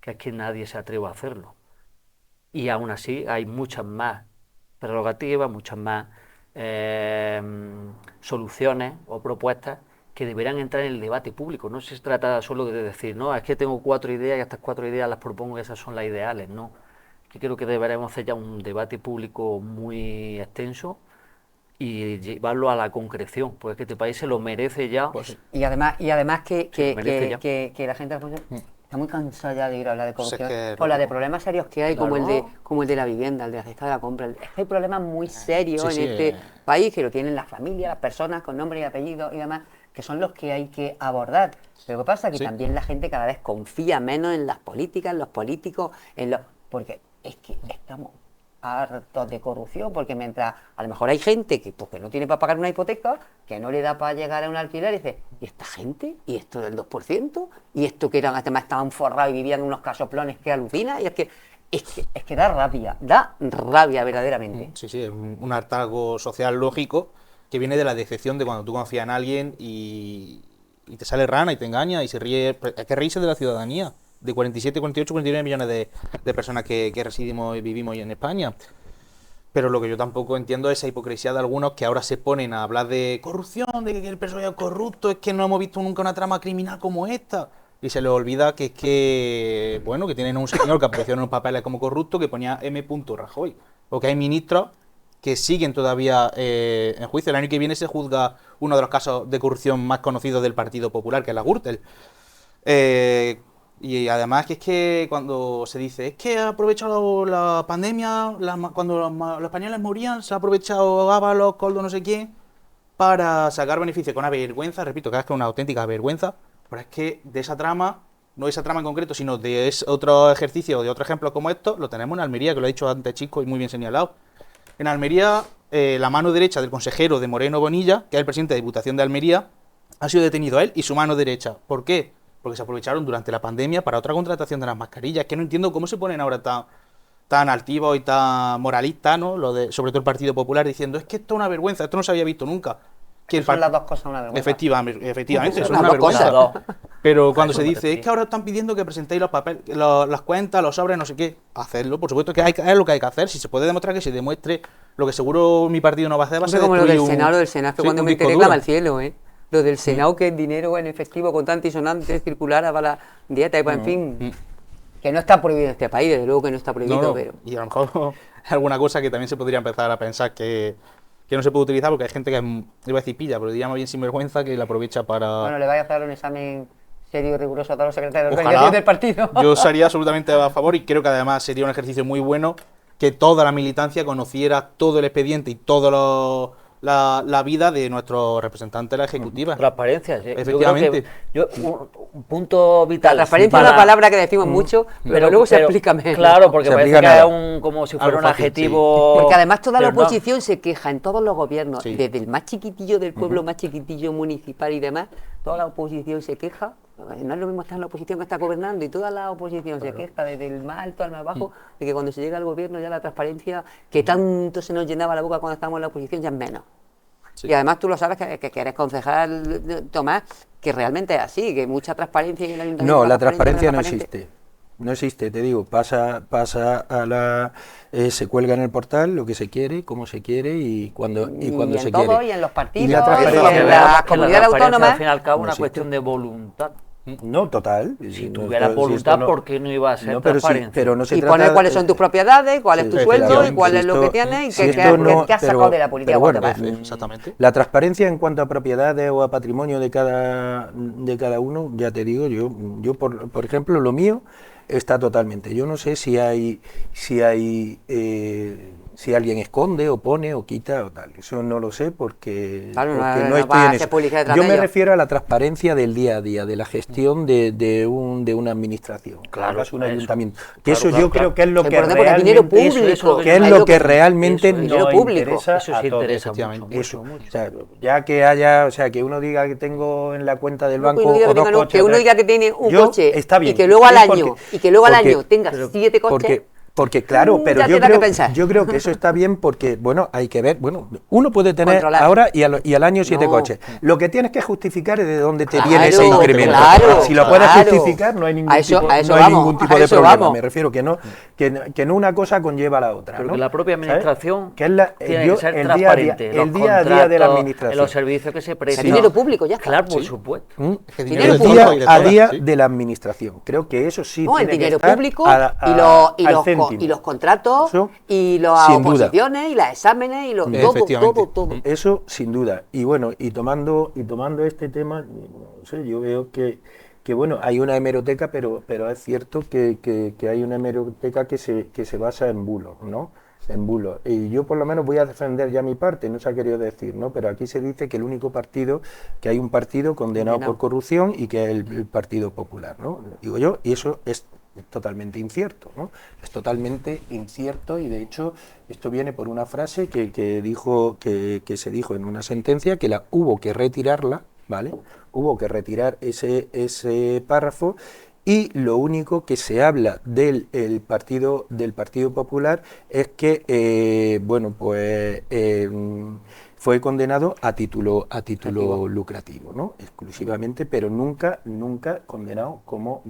que es que nadie se atreve a hacerlo. Y aún así hay muchas más prerrogativas, muchas más soluciones o propuestas que deberán entrar en el debate público. No se trata solo de decir, no, es que tengo 4 ideas y estas 4 ideas las propongo y esas son las ideales, no. Que creo que deberemos hacer ya un debate público muy extenso y llevarlo a la concreción, porque es que este país se lo merece ya. Pues, Y además que merece ya. la gente está muy cansada ya de ir a hablar de Pues es corrupción, que o la de problemas serios que hay, Claro. como el de la vivienda, el de la cesta de la compra. Es que hay problemas muy serios Sí, en sí, este país, que lo tienen las familias, las personas con nombre y apellido y demás, que son los que hay que abordar. Pero lo que pasa es que Sí. también la gente cada vez confía menos en las políticas, en los políticos, porque es que estamos hartos de corrupción, porque mientras a lo mejor hay gente que pues, que no tiene para pagar una hipoteca, que no le da para llegar a un alquiler, y dice, ¿y esta gente? ¿Y esto del 2%? ¿Y esto que eran, además estaban forrados y vivían en unos casoplones que alucina? Y es que da rabia verdaderamente. sí, sí, es un hartazgo social lógico que viene de la decepción de cuando tú confías en alguien y te sale rana y te engaña y se ríe. Hay que reírse de la ciudadanía, de 47, 48, 49 millones de personas que residimos y vivimos hoy en España. Pero lo que yo tampoco entiendo es esa hipocresía de algunos que ahora se ponen a hablar de corrupción, de que el personaje es corrupto, es que no hemos visto nunca una trama criminal como esta. Y se les olvida que es que, bueno, que tienen un señor que apareció en los papeles como corrupto que ponía M. Rajoy. O que hay ministros que siguen todavía en juicio. El año que viene se juzga uno de los casos de corrupción más conocidos del Partido Popular, que es la Gürtel. Y además que es que cuando se dice, es que ha aprovechado la pandemia, cuando los españoles morían, se ha aprovechado Ábalos, Koldo, no sé quién, para sacar beneficio, con una vergüenza, repito, que es una auténtica vergüenza, pero es que de esa trama, no esa trama en concreto, sino de otro ejercicio, de otro ejemplo como esto, lo tenemos en Almería, que lo ha dicho antes Chico y muy bien señalado. En Almería, la mano derecha del consejero de Moreno Bonilla, que es el presidente de Diputación de Almería, ha sido detenido él y su mano derecha. ¿Por qué? Porque se aprovecharon durante la pandemia para otra contratación de las mascarillas. Que no entiendo cómo se ponen ahora tan altivos y tan moralistas, ¿no? Sobre todo el Partido Popular, diciendo, es que esto es una vergüenza, esto no se había visto nunca. Que Son las dos cosas una vergüenza. Efectivamente, Son eso es las una dos vergüenza. cosas. Pero cuando Eso se me dice, parece. es que ahora están pidiendo que presentéis los papeles, las cuentas, los sobres, no sé qué, hacerlo, por supuesto que es lo que hay que hacer. Si se puede demostrar, que se demuestre. Lo que seguro mi partido no va a hacer va a ser Como lo del destruir Senado, que sí, cuando un me disco enteré duro. clama al cielo, ¿eh? Lo del Senado, que es dinero en efectivo, contante y sonante, circular para la dieta, y pues, en fin, que no está prohibido en este país, desde luego que no está prohibido, No, pero... y a lo mejor es alguna cosa que también se podría empezar a pensar que no se puede utilizar, porque hay gente que iba a decir pilla, pero diría más bien sinvergüenza, que la aprovecha para... Bueno, le vaya a hacer un examen serio y riguroso a todos los secretarios de Ojalá. organización del partido. Yo estaría absolutamente a favor, y creo que además sería un ejercicio muy bueno que toda la militancia conociera todo el expediente y toda la vida de nuestros representantes de la ejecutiva. Transparencia, sí. Efectivamente. Un punto vital. La transparencia es una palabra que decimos mucho, pero luego se explica menos. Claro, porque Se parece explica que nada. es como si Algo fuera un fácil, adjetivo. Porque además toda la pero no. oposición se queja en todos los gobiernos, Sí. desde el más chiquitillo del pueblo, más chiquitillo municipal y demás, toda la oposición se queja. No es lo mismo estar en la oposición que estar gobernando, y toda la oposición se queja, desde el más alto al más bajo, de que cuando se llega al gobierno ya la transparencia, que tanto se nos llenaba la boca cuando estábamos en la oposición, ya es menos. Sí. Y además tú lo sabes, que eres concejal, Tomás, que realmente es así, que mucha transparencia en el ayuntamiento. No, la transparencia no existe. no existe, te digo, pasa a la... se cuelga en el portal lo que se quiere, como se quiere y cuando en se todo, quiere. y en los partidos, Y la y transparencia- en la las comunidades autónomas. Al fin y al cabo, No una existe. cuestión de voluntad. No, total. Si no, tuviera si esto voluntad, no- ¿por qué no iba a ser no, pero sí, transparencia? pero no se Y trata poner cuáles son tus propiedades, cuál es sí, tu sueldo y efectivamente. cuál es Si lo que esto- tienes y si qué esto has no- sacado pero- de la política pero bueno, cuando te vas. Exactamente. La transparencia en cuanto a propiedades o a patrimonio de cada uno, ya te digo, yo por ejemplo, lo mío está totalmente. Yo no sé si alguien esconde o pone o quita o tal. Eso no lo sé porque Claro, no estoy va a en hacer eso. publicidad detrás Yo de me ello. refiero a la transparencia del día a día, de la gestión de una administración, Claro, un eso. ayuntamiento. Que Claro, eso claro, yo creo claro. que es lo Es que importante porque es dinero realmente público. que es Ahí lo que realmente eso es dinero nos público. interesa Eso a sí todos. interesa efectivamente. mucho, Eso, mucho, mucho. o sea, ya que haya, o sea, que uno diga que tengo en la cuenta del No, banco que uno diga o que dos tenga, no, coches, que uno tal. diga que tiene un Yo, coche está bien, y que luego al sí, año tenga pero- 7 coches. porque claro, pero ya te da que pensar. yo creo que eso está bien porque, bueno, hay que ver, bueno, uno puede tener Controlar. ahora y al año 7 No. coches. Lo que tienes que justificar es de dónde te Claro, viene ese incremento. claro, Si lo puedes claro. justificar, no hay ningún A eso tipo, no hay vamos, ningún tipo a de eso problema. vamos. Me refiero que no una cosa conlleva a la otra. Pero ¿no? que la propia ¿Sabes? administración Que es la- tiene yo- que ser el día a día- transparente. el los día a día de la contratos, administración. los servicios que se prestan. dinero público, ya está. Claro, por Sí. supuesto. ¿Mm? Es que Dinero El de día todos y de a todas, día sí. de la administración. Creo que eso sí No, el tiene que dinero estar público y al los céntimo. y los contratos Eso, y las sin duda. oposiciones y los exámenes y todo, Efectivamente. todo. Eso sin duda. Y bueno, y tomando este tema, no sé, yo veo que bueno, hay una hemeroteca, pero es cierto que hay una hemeroteca que se basa en bulos, ¿no? En bulos. Y yo por lo menos voy a defender ya mi parte, no se ha querido decir, ¿no? Pero aquí se dice que el único partido, que hay un partido condenado por corrupción y que es el Partido Popular, ¿no? Digo yo, y eso es totalmente incierto, ¿no? Es totalmente incierto y de hecho esto viene por una frase que se dijo en una sentencia que hubo que retirarla, ¿vale? Hubo que retirar ese párrafo y lo único que se habla del partido Popular es que bueno pues fue condenado a título lucrativo, ¿no? Exclusivamente, pero nunca condenado como...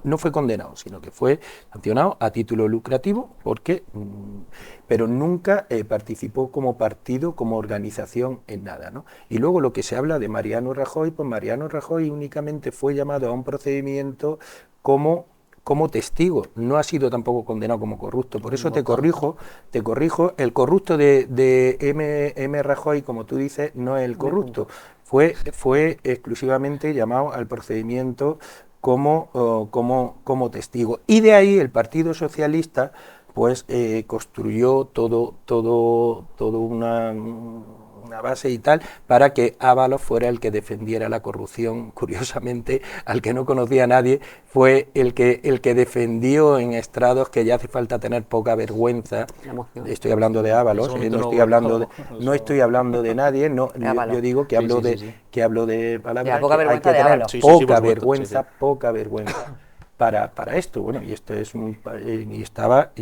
No fue condenado, sino que fue sancionado a título lucrativo, porque pero nunca participó como partido, como organización en nada, ¿no? Y luego lo que se habla de Mariano Rajoy, pues Mariano Rajoy únicamente fue llamado a un procedimiento como testigo, no ha sido tampoco condenado como corrupto. Por eso te corrijo, el corrupto de M. Rajoy, como tú dices, no es el corrupto, fue exclusivamente llamado al procedimiento como testigo. Y de ahí el Partido Socialista pues construyó todo una base y tal, para que Ábalos fuera el que defendiera la corrupción. Curiosamente, al que no conocía a nadie, fue el que defendió en estrados que ya hace falta tener poca vergüenza. Estoy hablando de Ábalos, no estoy hablando de nadie, yo digo que hablo de palabras poca que hay vergüenza que de tener Ábalos. Sí, por supuesto, poca vergüenza. Para esto, bueno, y esto es militaba,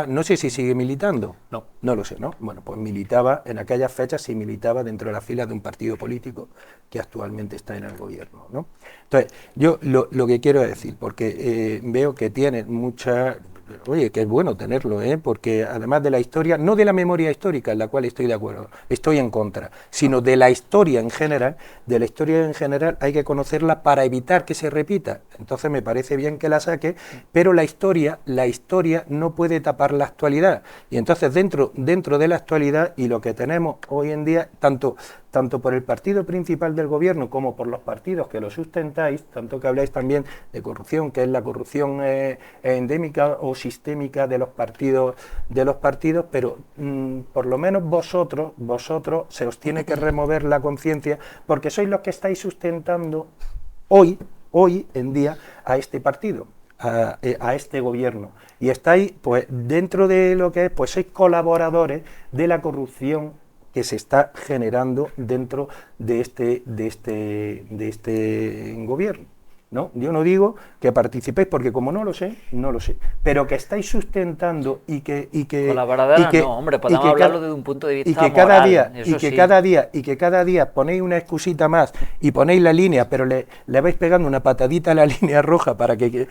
no sé si sigue militando, no lo sé, ¿no? Bueno, pues militaba, en aquellas fechas sí militaba dentro de las filas de un partido político que actualmente está en el gobierno, ¿no? Entonces, yo lo que quiero decir, porque veo que tiene mucha... Oye, que es bueno tenerlo, porque además de la historia, no de la memoria histórica, en la cual estoy de acuerdo, estoy en contra, sino de la historia en general, hay que conocerla para evitar que se repita. Entonces me parece bien que la saque, pero la historia no puede tapar la actualidad. Y entonces dentro de la actualidad y lo que tenemos hoy en día, tanto por el partido principal del gobierno como por los partidos que lo sustentáis, tanto que habláis también de corrupción, que es la corrupción endémica o sistémica de los partidos, pero por lo menos vosotros se os tiene que remover la conciencia, porque sois los que estáis sustentando hoy en día a este partido, a este gobierno, y estáis pues dentro de lo que es, pues sois colaboradores de la corrupción que se está generando dentro de este gobierno. ¿no? Yo no digo que participéis, porque como no lo sé, no lo sé. Pero que estáis sustentando y que Colaboradora, no, hombre, podemos hablarlo desde un punto de vista moral, que cada día ponéis una excusita más y ponéis la línea, pero le vais pegando una patadita a la línea roja para que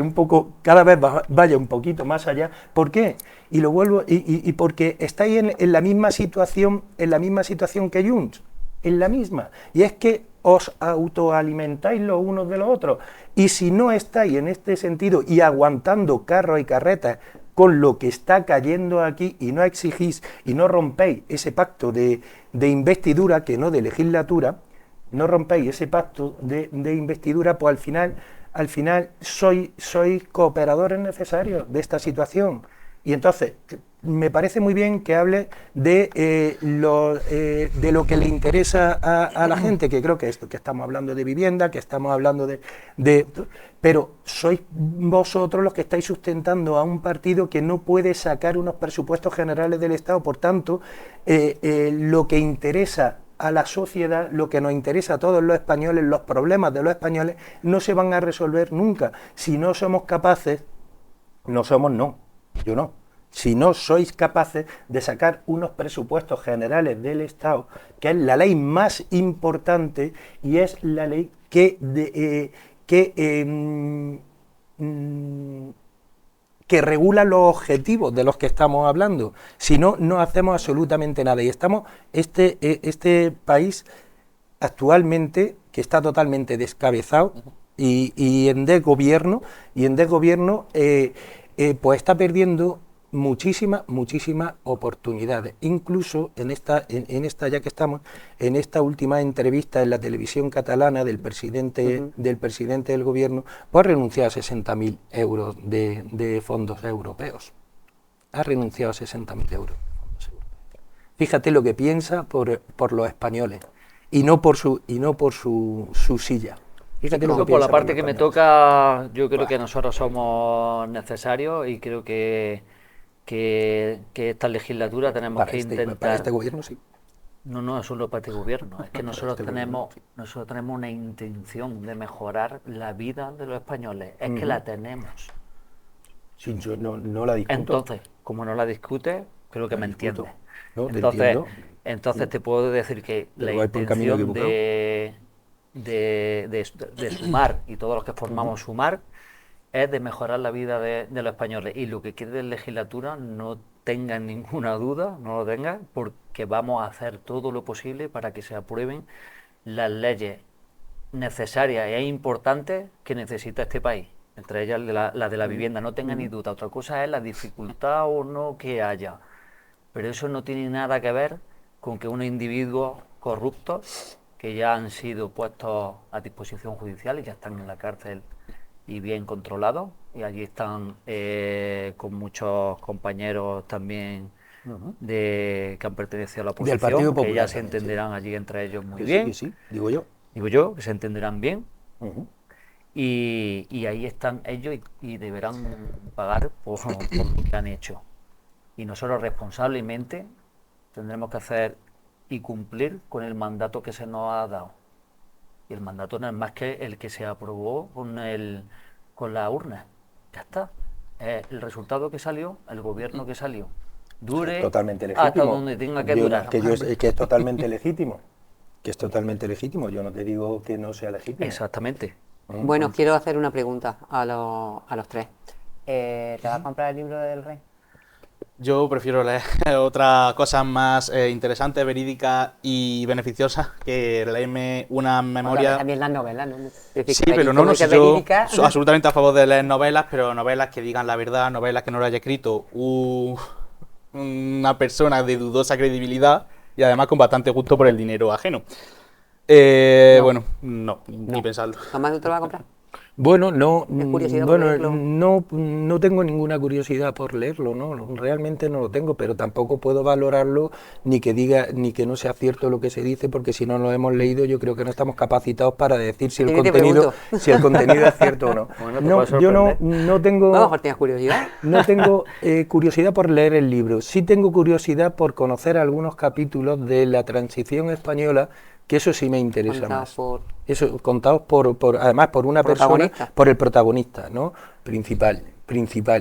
un poco, cada vez vaya un poquito más allá. ¿Por qué? Y lo vuelvo, y porque estáis en la misma situación, que Junts, en la misma. Y es que os autoalimentáis los unos de los otros. Y si no estáis en este sentido y aguantando carros y carretas con lo que está cayendo aquí, y no exigís y no rompéis ese pacto de investidura, que no de legislatura, no rompéis ese pacto de investidura, pues al final sois cooperadores necesarios de esta situación. Y entonces me parece muy bien que hable de lo que le interesa a la gente, que creo que esto, que estamos hablando de vivienda, que estamos hablando pero sois vosotros los que estáis sustentando a un partido que no puede sacar unos presupuestos generales del Estado. Por tanto, lo que interesa a la sociedad, lo que nos interesa a todos los españoles, los problemas de los españoles, no se van a resolver nunca. Si no somos capaces, yo no. Si no sois capaces de sacar unos presupuestos generales del Estado, que es la ley más importante y es la ley que regula los objetivos de los que estamos hablando. Si no, no hacemos absolutamente nada. Y estamos, este país actualmente, que está totalmente descabezado y en desgobierno, pues está perdiendo muchísimas oportunidades. Incluso en esta, ya que estamos, en esta última entrevista en la televisión catalana del presidente del gobierno, pues ha renunciado a 60.000 euros de fondos europeos. Ha renunciado a 60.000 euros. Fíjate lo que piensa por los españoles y no por su silla. Fíjate lo que por la parte que me toca, yo creo que nosotros somos necesarios y creo que esta legislatura tenemos que intentar... Para este gobierno sí. No es solo para este gobierno, es que nosotros tenemos una intención de mejorar la vida de los españoles, es que la tenemos. Sí, yo no la discuto. Entonces, como no la discutes, creo que me entiendes. No, entonces te puedo decir que la intención de Sumar y todos los que formamos Sumar es de mejorar la vida de los españoles, y lo que quede en legislatura no tengan ninguna duda, no lo tengan, porque vamos a hacer todo lo posible para que se aprueben las leyes necesarias e importantes que necesita este país, entre ellas la de la vivienda, no tengan ni duda. Otra cosa es la dificultad o no que haya, pero eso no tiene nada que ver con que unos individuos corruptos que ya han sido puestos a disposición judicial y ya están en la cárcel y bien controlados, y allí están con muchos compañeros también que han pertenecido a la oposición, del Partido Popular, que ya se entenderán allí entre ellos muy bien. Sí, digo yo, que se entenderán bien. Y ahí están ellos y deberán pagar por lo que han hecho. Y nosotros responsablemente tendremos que hacer y cumplir con el mandato que se nos ha dado. Y el mandato no es más que el que se aprobó con la urna. Ya está. El resultado que salió, el gobierno que salió, dure totalmente legítimo, hasta donde tenga que durar. Que es totalmente legítimo. Que es totalmente legítimo. Yo no te digo que no sea legítimo. Exactamente. Bueno, quiero hacer una pregunta a los tres. ¿Te vas a comprar el libro del Rey? Yo prefiero leer otras cosas más interesantes, verídicas y beneficiosas que leerme una memoria... También las novelas, ¿no? Sí, pero no sé, yo soy absolutamente a favor de leer novelas, pero novelas que digan la verdad, novelas que no lo haya escrito una persona de dudosa credibilidad y además con bastante gusto por el dinero ajeno. Bueno, ni pensarlo. ¿Jamás no te lo vas a comprar? Bueno, no tengo ninguna curiosidad por leerlo, no, realmente no lo tengo, pero tampoco puedo valorarlo ni que no sea cierto lo que se dice, porque si no lo hemos leído yo creo que no estamos capacitados para decir si el contenido es cierto o no. Bueno, yo no tengo... A lo mejor tienes curiosidad. No tengo curiosidad por leer el libro, sí tengo curiosidad por conocer algunos capítulos de la transición española que eso sí me interesa Contados más. por- Eso, contados además por una persona, Protagonista. por el protagonista, ¿no? Principal.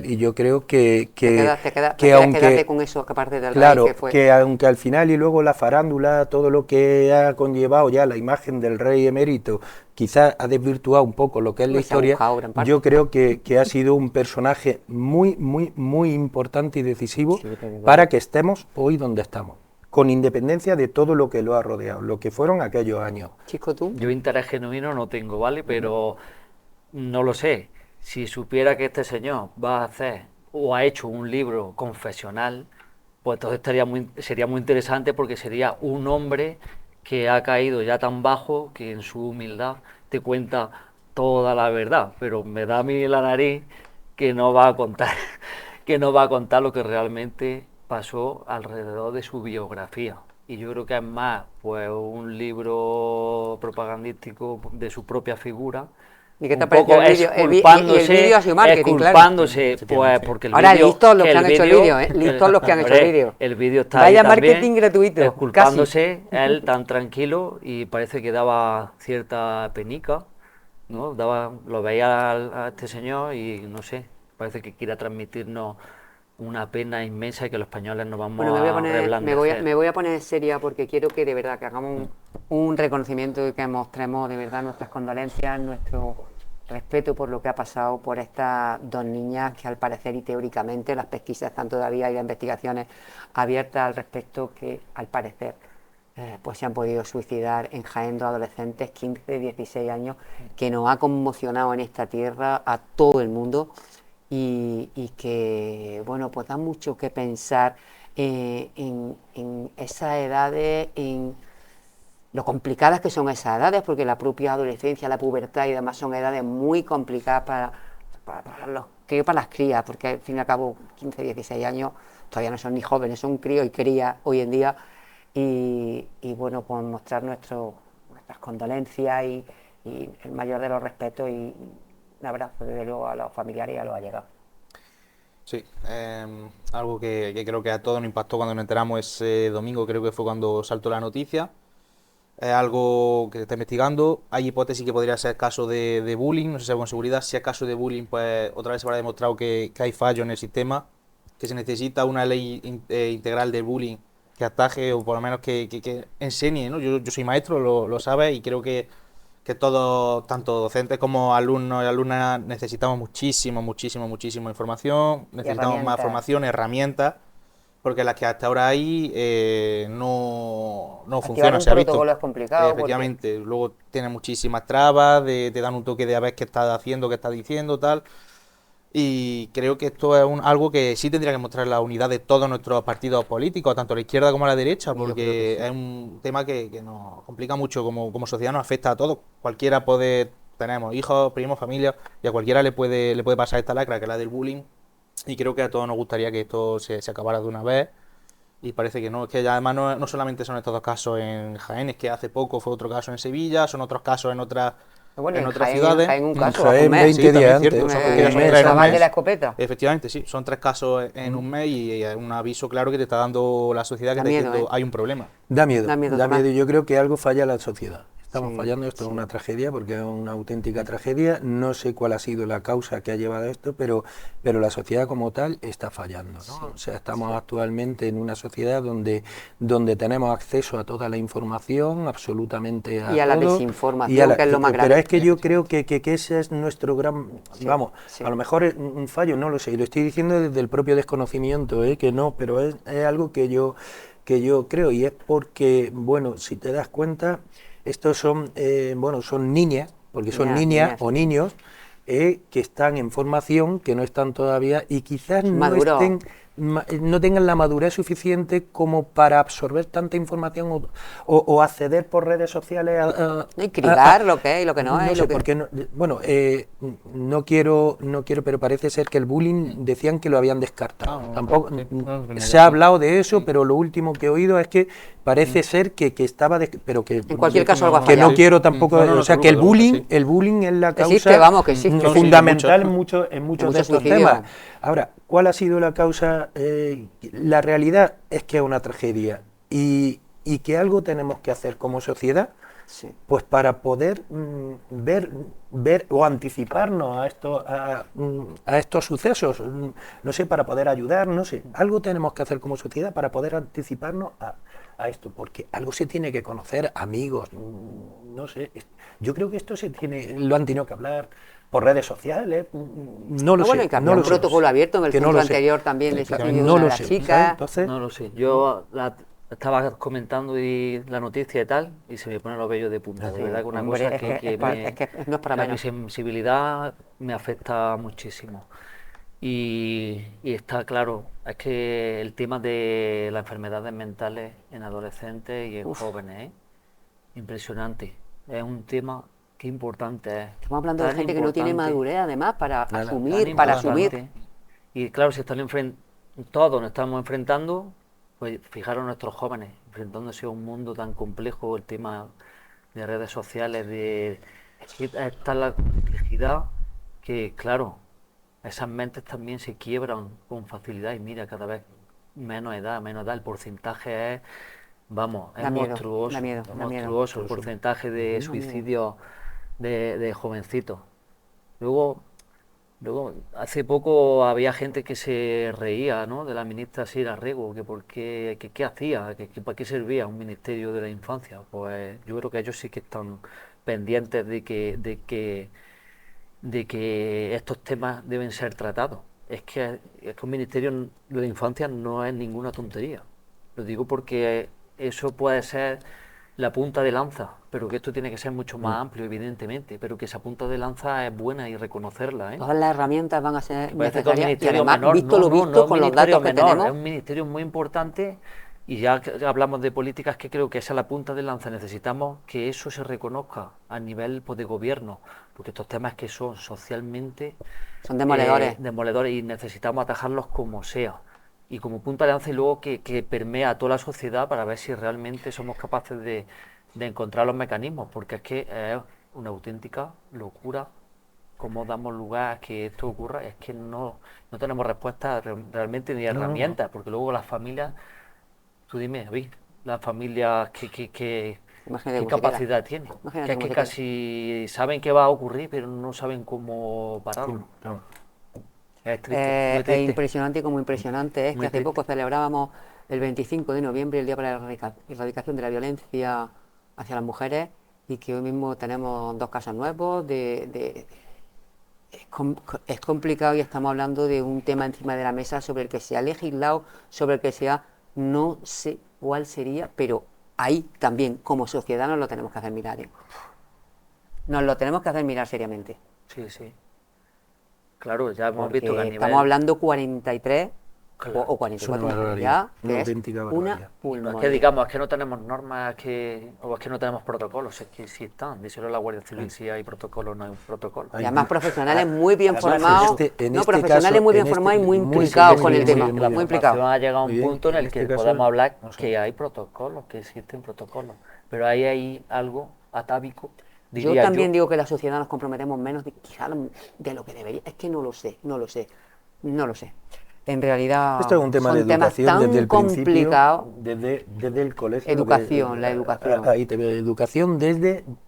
Y yo creo que Quédate aunque, con eso, que aparte del claro, rey que fue. que aunque al final y luego la farándula, todo lo que ha conllevado ya la imagen del rey emérito, quizás ha desvirtuado un poco lo que es la Pues se ha historia, buscado gran parte. yo creo que ha sido un personaje muy importante y decisivo Sí, pero para que estemos hoy donde estamos, con independencia de todo lo que lo ha rodeado, lo que fueron aquellos años. Chico, tú. Yo interés genuino no tengo, ¿vale? Pero no lo sé. Si supiera que este señor va a hacer o ha hecho un libro confesional, pues entonces sería muy interesante porque sería un hombre que ha caído ya tan bajo que en su humildad te cuenta toda la verdad. Pero me da a mí la nariz que no va a contar, que no va a contar lo que realmente pasó alrededor de su biografía. Y yo creo que es más pues un libro propagandístico de su propia figura. ¿Y qué te Un pareció poco el vídeo? El exculpándose, vídeo ha sido marketing, claro. exculpándose, pues porque el Ahora, vídeo, listos los que han hecho el vídeo- vídeo, ¿eh? Listos los que han hecho el vídeo. El vídeo está Vaya ahí también, marketing gratuito, exculpándose, él tan tranquilo y parece que daba cierta penica, ¿no? Lo veía a este señor y no sé, parece que quiere transmitirnos una pena inmensa y que los españoles nos vamos Bueno, a reblandecer. me voy a poner seria porque quiero que de verdad que hagamos un reconocimiento y que mostremos de verdad nuestras condolencias, nuestro respeto por lo que ha pasado por estas dos niñas que al parecer y teóricamente las pesquisas están todavía y las investigaciones abiertas al respecto que al parecer pues se han podido suicidar en Jaén dos adolescentes, 15, 16 años, que nos ha conmocionado en esta tierra a todo el mundo. Y que, bueno, pues da mucho que pensar en esas edades, en lo complicadas que son esas edades, porque la propia adolescencia, la pubertad y demás son edades muy complicadas para las crías, porque al fin y al cabo 15, 16 años todavía no son ni jóvenes, son críos y crías hoy en día, y bueno, pues mostrar nuestras condolencias y el mayor de los respetos y un abrazo desde luego a los familiares y a los allegados. Sí, algo que creo que a todos nos impactó cuando nos enteramos ese domingo, creo que fue cuando saltó la noticia. Es algo que se está investigando. Hay hipótesis que podría ser caso de bullying, no se sabe con seguridad. Si es caso de bullying, pues otra vez se habrá demostrado que hay fallos en el sistema, que se necesita una ley integral del bullying que ataje o por lo menos que enseñe, ¿no? Yo soy maestro, lo sabes, y creo que todos, tanto docentes como alumnos y alumnas, necesitamos muchísima información, necesitamos más formación, herramientas, porque las que hasta ahora hay no funcionan, se ha visto. Es complicado. Efectivamente, luego tiene muchísimas trabas, te dan un toque de a ver qué estás haciendo, qué estás diciendo, tal. Y creo que esto es algo que sí tendría que mostrar la unidad de todos nuestros partidos políticos, tanto a la izquierda como a la derecha, porque es un tema que nos complica mucho como sociedad, nos afecta a todos. Cualquiera tenemos hijos, primos, familia, y a cualquiera le puede pasar esta lacra, que es la del bullying, y creo que a todos nos gustaría que esto se acabara de una vez, y parece que no. Es que ya además no solamente son estos dos casos en Jaén, es que hace poco fue otro caso en Sevilla, son otros casos en otras ciudades. Hay un caso, Jaén, 20 días antes. Cierto, son el tres en un chaval mes. de la escopeta. Efectivamente, sí, son 3 casos en un mes y es un aviso claro que te está dando la sociedad, que Da está miedo, diciendo hay un problema. Da miedo, Tomás. y yo creo que algo falla en la sociedad. Estamos Sí, fallando, esto es una tragedia, porque es una auténtica tragedia. No sé cuál ha sido la causa que ha llevado a esto, pero la sociedad como tal está fallando, ¿no? O sea, estamos actualmente en una sociedad donde tenemos acceso a toda la información, absolutamente a Y a la todo, desinformación, que es lo más grave. Pero es que yo creo que ese es nuestro gran... Vamos, sí. a lo mejor es un fallo, no lo sé, y lo estoy diciendo desde el propio desconocimiento, que no, pero es algo que yo creo, y es porque, bueno, si te das cuenta, estos son niñas, porque son niñas o niños que están en formación, que no están todavía y quizás no tengan la madurez suficiente como para absorber tanta información o acceder por redes sociales Y cribar lo que es y lo que no es. sé, porque no quiero, pero parece ser que el bullying decían que lo habían descartado. Tampoco se ha hablado de eso, pero lo último que he oído es que parece ser que estaba pero que en cualquier caso algo ha que no fallado. quiero tampoco, o sea, que el bullying es la causa existe. fundamental en muchos de estos suicidios. temas. Ahora, ¿cuál ha sido la causa? La realidad es que es una tragedia y que algo tenemos que hacer como sociedad Sí. pues para poder ver o anticiparnos a estos sucesos, no sé, para poder ayudar, no sé, algo tenemos que hacer como sociedad para poder anticiparnos a esto, porque algo se tiene que conocer, amigos, no sé, yo creo que esto lo han tenido que hablar por redes sociales, no lo sé. Bueno, y que había un protocolo abierto en el que no punto lo sé. anterior también de suicidio de No una lo de las sé, chicas. ¿sabes? Entonces, No lo sé. Yo estaba comentando la noticia y tal, y se me ponen los vellos de punta. De verdad que una Hombre, cosa es que no es para mi menos. sensibilidad me afecta muchísimo. Y está claro, es que el tema de las enfermedades mentales en adolescentes y en jóvenes, impresionante. Es un tema que importante es. Estamos hablando de Tan gente que no tiene importante, madurez, además, para tan asumir. importante. Y claro, si todos nos estamos enfrentando, pues fijaros nuestros jóvenes, enfrentándose a un mundo tan complejo, el tema de redes sociales, es que está la complejidad que, claro, esas mentes también se quiebran con facilidad y mira, cada vez menos edad, el porcentaje es, vamos, es Da miedo, monstruoso, da miedo, da miedo. monstruoso el porcentaje de suicidios de jovencitos. Luego, hace poco había gente que se reía, ¿no?, de la ministra Sira Rego, que qué hacía, que para qué servía un ministerio de la infancia. Pues yo creo que ellos sí que están pendientes de que estos temas deben ser tratados. Es que un ministerio de la infancia no es ninguna tontería. Lo digo porque eso puede ser la punta de lanza, pero que esto tiene que ser mucho más amplio, evidentemente, pero que esa punta de lanza es buena y reconocerla, ¿eh? Todas las herramientas van a ser Parece que un necesarias y ministerio además, menor, visto lo visto, es un con los ministerio datos que menor, tenemos, es un ministerio muy importante y ya que hablamos de políticas, que creo que esa es la punta de lanza. Necesitamos que eso se reconozca a nivel, pues, de gobierno, porque estos temas que son socialmente son demoledores. demoledores y necesitamos atajarlos como sea. Y como punta de lanza y luego que permea a toda la sociedad para ver si realmente somos capaces de encontrar los mecanismos, porque es que es una auténtica locura cómo damos lugar a que esto ocurra. Es que no tenemos respuestas realmente ni herramientas, porque luego las familias, tú dime, David, las familias ¿qué capacidad tienen? Que es que casi saben que va a ocurrir, pero no saben cómo pararlo. Es triste, muy triste. Es impresionante, como impresionante es Muy que hace triste. poco celebrábamos el 25 de noviembre, el Día para la Erradicación de la Violencia hacia las Mujeres, y que hoy mismo tenemos 2 casos nuevos. Es complicado y estamos hablando de un tema encima de la mesa sobre el que se ha legislado, sobre el que no sé cuál sería, pero ahí también como sociedad nos lo tenemos que hacer mirar, ¿eh? Nos lo tenemos que hacer mirar seriamente. Sí, sí. Claro, ya hemos Porque visto que a nivel... estamos hablando 43 Claro, o 44 es una mujeres ya, una que es auténtica una barbaridad. No es pulmonía. que digamos, es que no tenemos normas, o es que no tenemos protocolos, es que sí están. Díselo a la Guardia Civil, si hay protocolo, no hay un protocolo. Y además profesionales muy bien Además, formados, profesionales muy bien formados y muy implicados con el tema, La muy formación implicados. ha llegado a un Muy bien, punto en en el este que caso, podemos hablar no sé. que hay protocolos, que existen protocolos, pero ahí hay algo atávico, Yo diría también digo que la sociedad nos comprometemos menos de lo que debería. Es que no lo sé. En realidad Esto es un tema de son temas educación tan desde el complicados. principio, desde el colegio. Educación, la educación. Ahí te veo, educación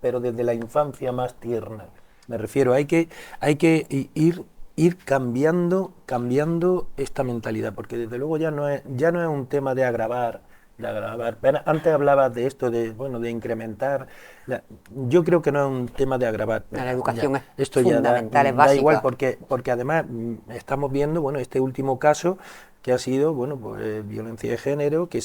pero desde la infancia más tierna. Me refiero, hay que ir cambiando esta mentalidad, porque desde luego ya no es un tema de agravar. Antes hablabas de esto, de incrementar. Yo creo que no es un tema de agravar. La educación es Esto fundamental, es da básica. igual, porque además estamos viendo, este último caso que ha sido, violencia de género, que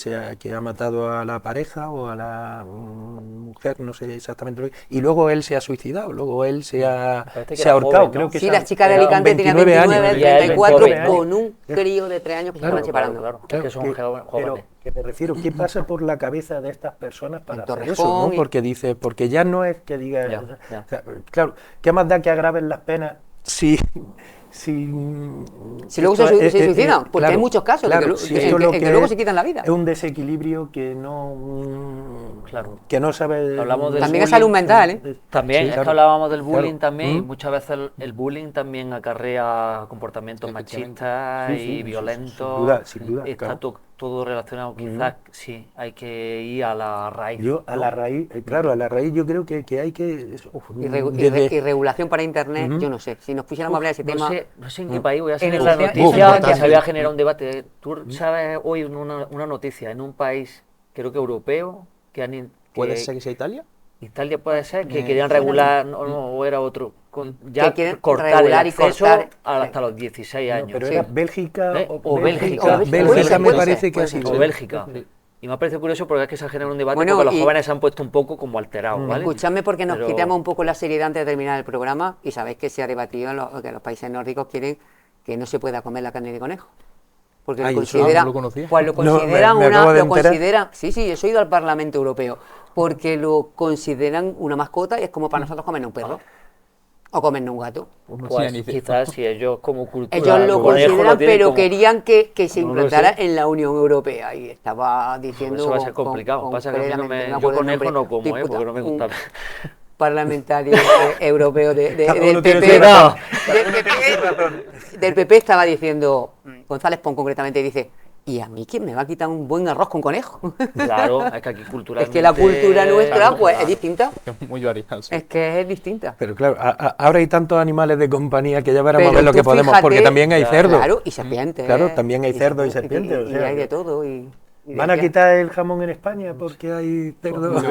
ha matado a la pareja o a la mujer, no sé exactamente lo que, y luego él se ha suicidado, luego él se ha Parece que era ahorcado, joven, ¿no? creo que Sí, era- la chica de era Alicante tenía 29 29, años. Y él 34, 29 con un crío de 3 años que se estaban separando. Claro, es que son pero jóvenes. que me refiero, ¿qué pasa por la cabeza de estas personas para En hacer eso? Torrejón ¿no? Porque ya no es que diga... Ya. o sea, claro, ¿qué más da que agraven las penas si Si luego esto se suicidan, porque claro, hay muchos casos claro, que, si en esto que- lo en que que luego es se quitan la vida. Es un desequilibrio que Claro. que no sabe... Hablamos del También es bullying. salud mental, ¿eh? También, Sí, es claro. que hablábamos del bullying Claro. también, y muchas veces el bullying también acarrea comportamientos machistas Sí, sí, y violentos. sin duda, Está claro. todo relacionado, quizás sí, hay que ir a la raíz. Yo a ¿no? la raíz, claro, a la raíz yo creo que hay que... eso, Y regulación para Internet, yo no sé. Si nos pusiéramos a hablar de ese tema. No sé en qué país voy a En salir el la océano- noticia Uf, que se había generado un debate. Tú sabes hoy una noticia en un país, creo que europeo, ¿Puede ser que sea Italia? Italia puede ser, que querían regular, o era otro, ya Que quieren cortar el regular y acceso cortar, hasta los 16 años. pero sí. era Bélgica O Bélgica. O Bélgica me puede parece ser, que ha puede ser. sido. O Bélgica. Y me ha parecido curioso porque es que se ha generado un debate Bueno, porque los y- jóvenes se han puesto un poco como alterados, ¿vale? Escuchadme porque nos Pero- quitamos un poco la seriedad antes de terminar el programa y sabéis que se ha debatido que los países nórdicos quieren que no se pueda comer la carne de conejo. Porque Ay, lo eso consideran, no lo conocía. pues lo No, consideran me acabo de enterar. sí, eso he ido al Parlamento Europeo, porque lo consideran una mascota y es como para nosotros comernos un perro o comernos un gato. Pues quizás si ellos como cultura Ellos lo conejo consideran, tienen pero como- querían que se No lo implantara sé. en la Unión Europea y estaba diciendo... Eso va a ser complicado. Pasa que a mí no concretamente, me, no yo acuerdo el conejo nombre, no como, diputado, porque no me un gusta. parlamentario europeo Cada del uno tiene PP, su razón. del PP estaba diciendo, González Pons concretamente dice, ¿y a mí quién me va a quitar un buen arroz con conejo? Claro, es que aquí culturalmente... Es que la cultura nuestra Claro, pues es claro. distinta, Es muy variado. Sí. es que es distinta. Pero claro, ahora hay tantos animales de compañía que ya veremos a Pero ver lo tú que podemos, fíjate- porque también hay cerdos. Claro, y serpientes. Claro, también hay cerdos y serpientes, o Y sea, hay de todo. Y ¿Van a decía- quitar el jamón en España porque hay cerdos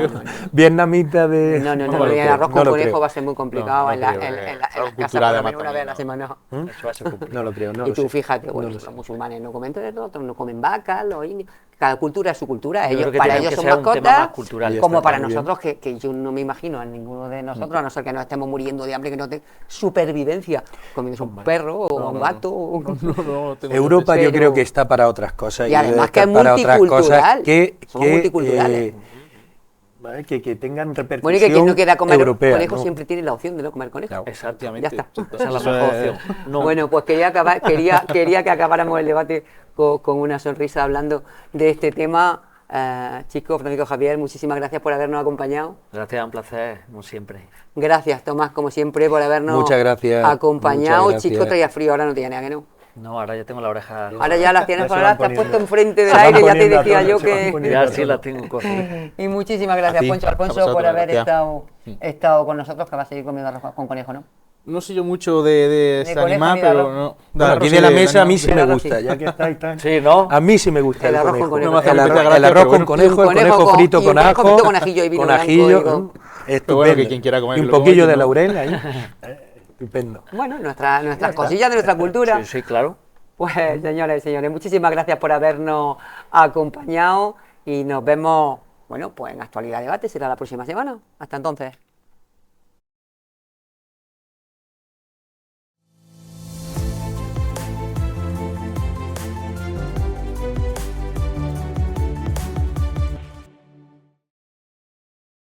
vietnamitas de...? No, lo el creo, arroz no con lo conejo creo. va a ser muy complicado No, no en la, creo, en la algo casa cultural por lo además menos una vez a la también, semana. Eso va a ser complicado. No lo creo, no Y lo tú sé. fíjate, No bueno, lo sé. los musulmanes no comen todo, otros no comen vacas, los indios. Cada cultura es su cultura. Yo Ellos, creo que para tiene ellos que son ser un tema mascotas, más cultural. Y ya como está, para muy bien. nosotros, que yo no me imagino a ninguno de nosotros, a no ser que nos estemos muriendo de hambre, que no tenga supervivencia, comiendo un perro o un gato. No tengo Europa yo Pero- creo que está para otras cosas. Y además debe que estar es para otras multicultural. cosas Somos multiculturales. vale, que tengan repercusión Bueno, y que quien no quiera comer europea, conejo ¿no? siempre tiene la opción de no comer conejo. Claro. Exactamente. Ya está. Esa es la Eso mejor es- opción. No. Bueno, pues quería que acabáramos el debate con una sonrisa hablando de este tema. Chicos, Francisco Javier, muchísimas gracias por habernos acompañado. Gracias, un placer, como siempre. Gracias, Tomás, como siempre, por habernos Muchas gracias, acompañado. muchas gracias. Chico, traía frío, ahora no tiene nada que no. No, ahora ya tengo la oreja... Ahora ya las tienes Ya se para van ahora, te has poniendo. puesto enfrente del Se van aire, ya te poniendo a decía tono, yo se van que... poniendo. Ya sí la tengo cogida. Y muchísimas gracias, A ti, Poncho a Alfonso, vosotros, por haber gracias. estado con nosotros, que va a seguir comiendo arroz con conejo, ¿no? No sé yo mucho de ese conejo animal, ni de pero arroz. no. Bueno, aquí arroz de la sí, mesa a mí animal. sí del me arroz gusta, sí. ya que estáis tan... Sí, ¿no? A mí sí me gusta El el, arroz con conejo. conejo. No me hace El, mucha el gracia, arroz pero con bueno. conejo, el Y un conejo conejo frito y con un conejo ajo, frito con ajillo y vino con blanco ajillo, y con- estupendo. bueno, que quien quiera comer, Y un que lo coma, poquillo quien de no. laurel ahí, estupendo. Bueno, nuestras cosillas de nuestra cultura. Sí, sí, claro. Pues, señores y señores, muchísimas gracias por habernos acompañado y nos vemos, bueno, pues en Actualidad Debate, será la próxima semana. Hasta entonces.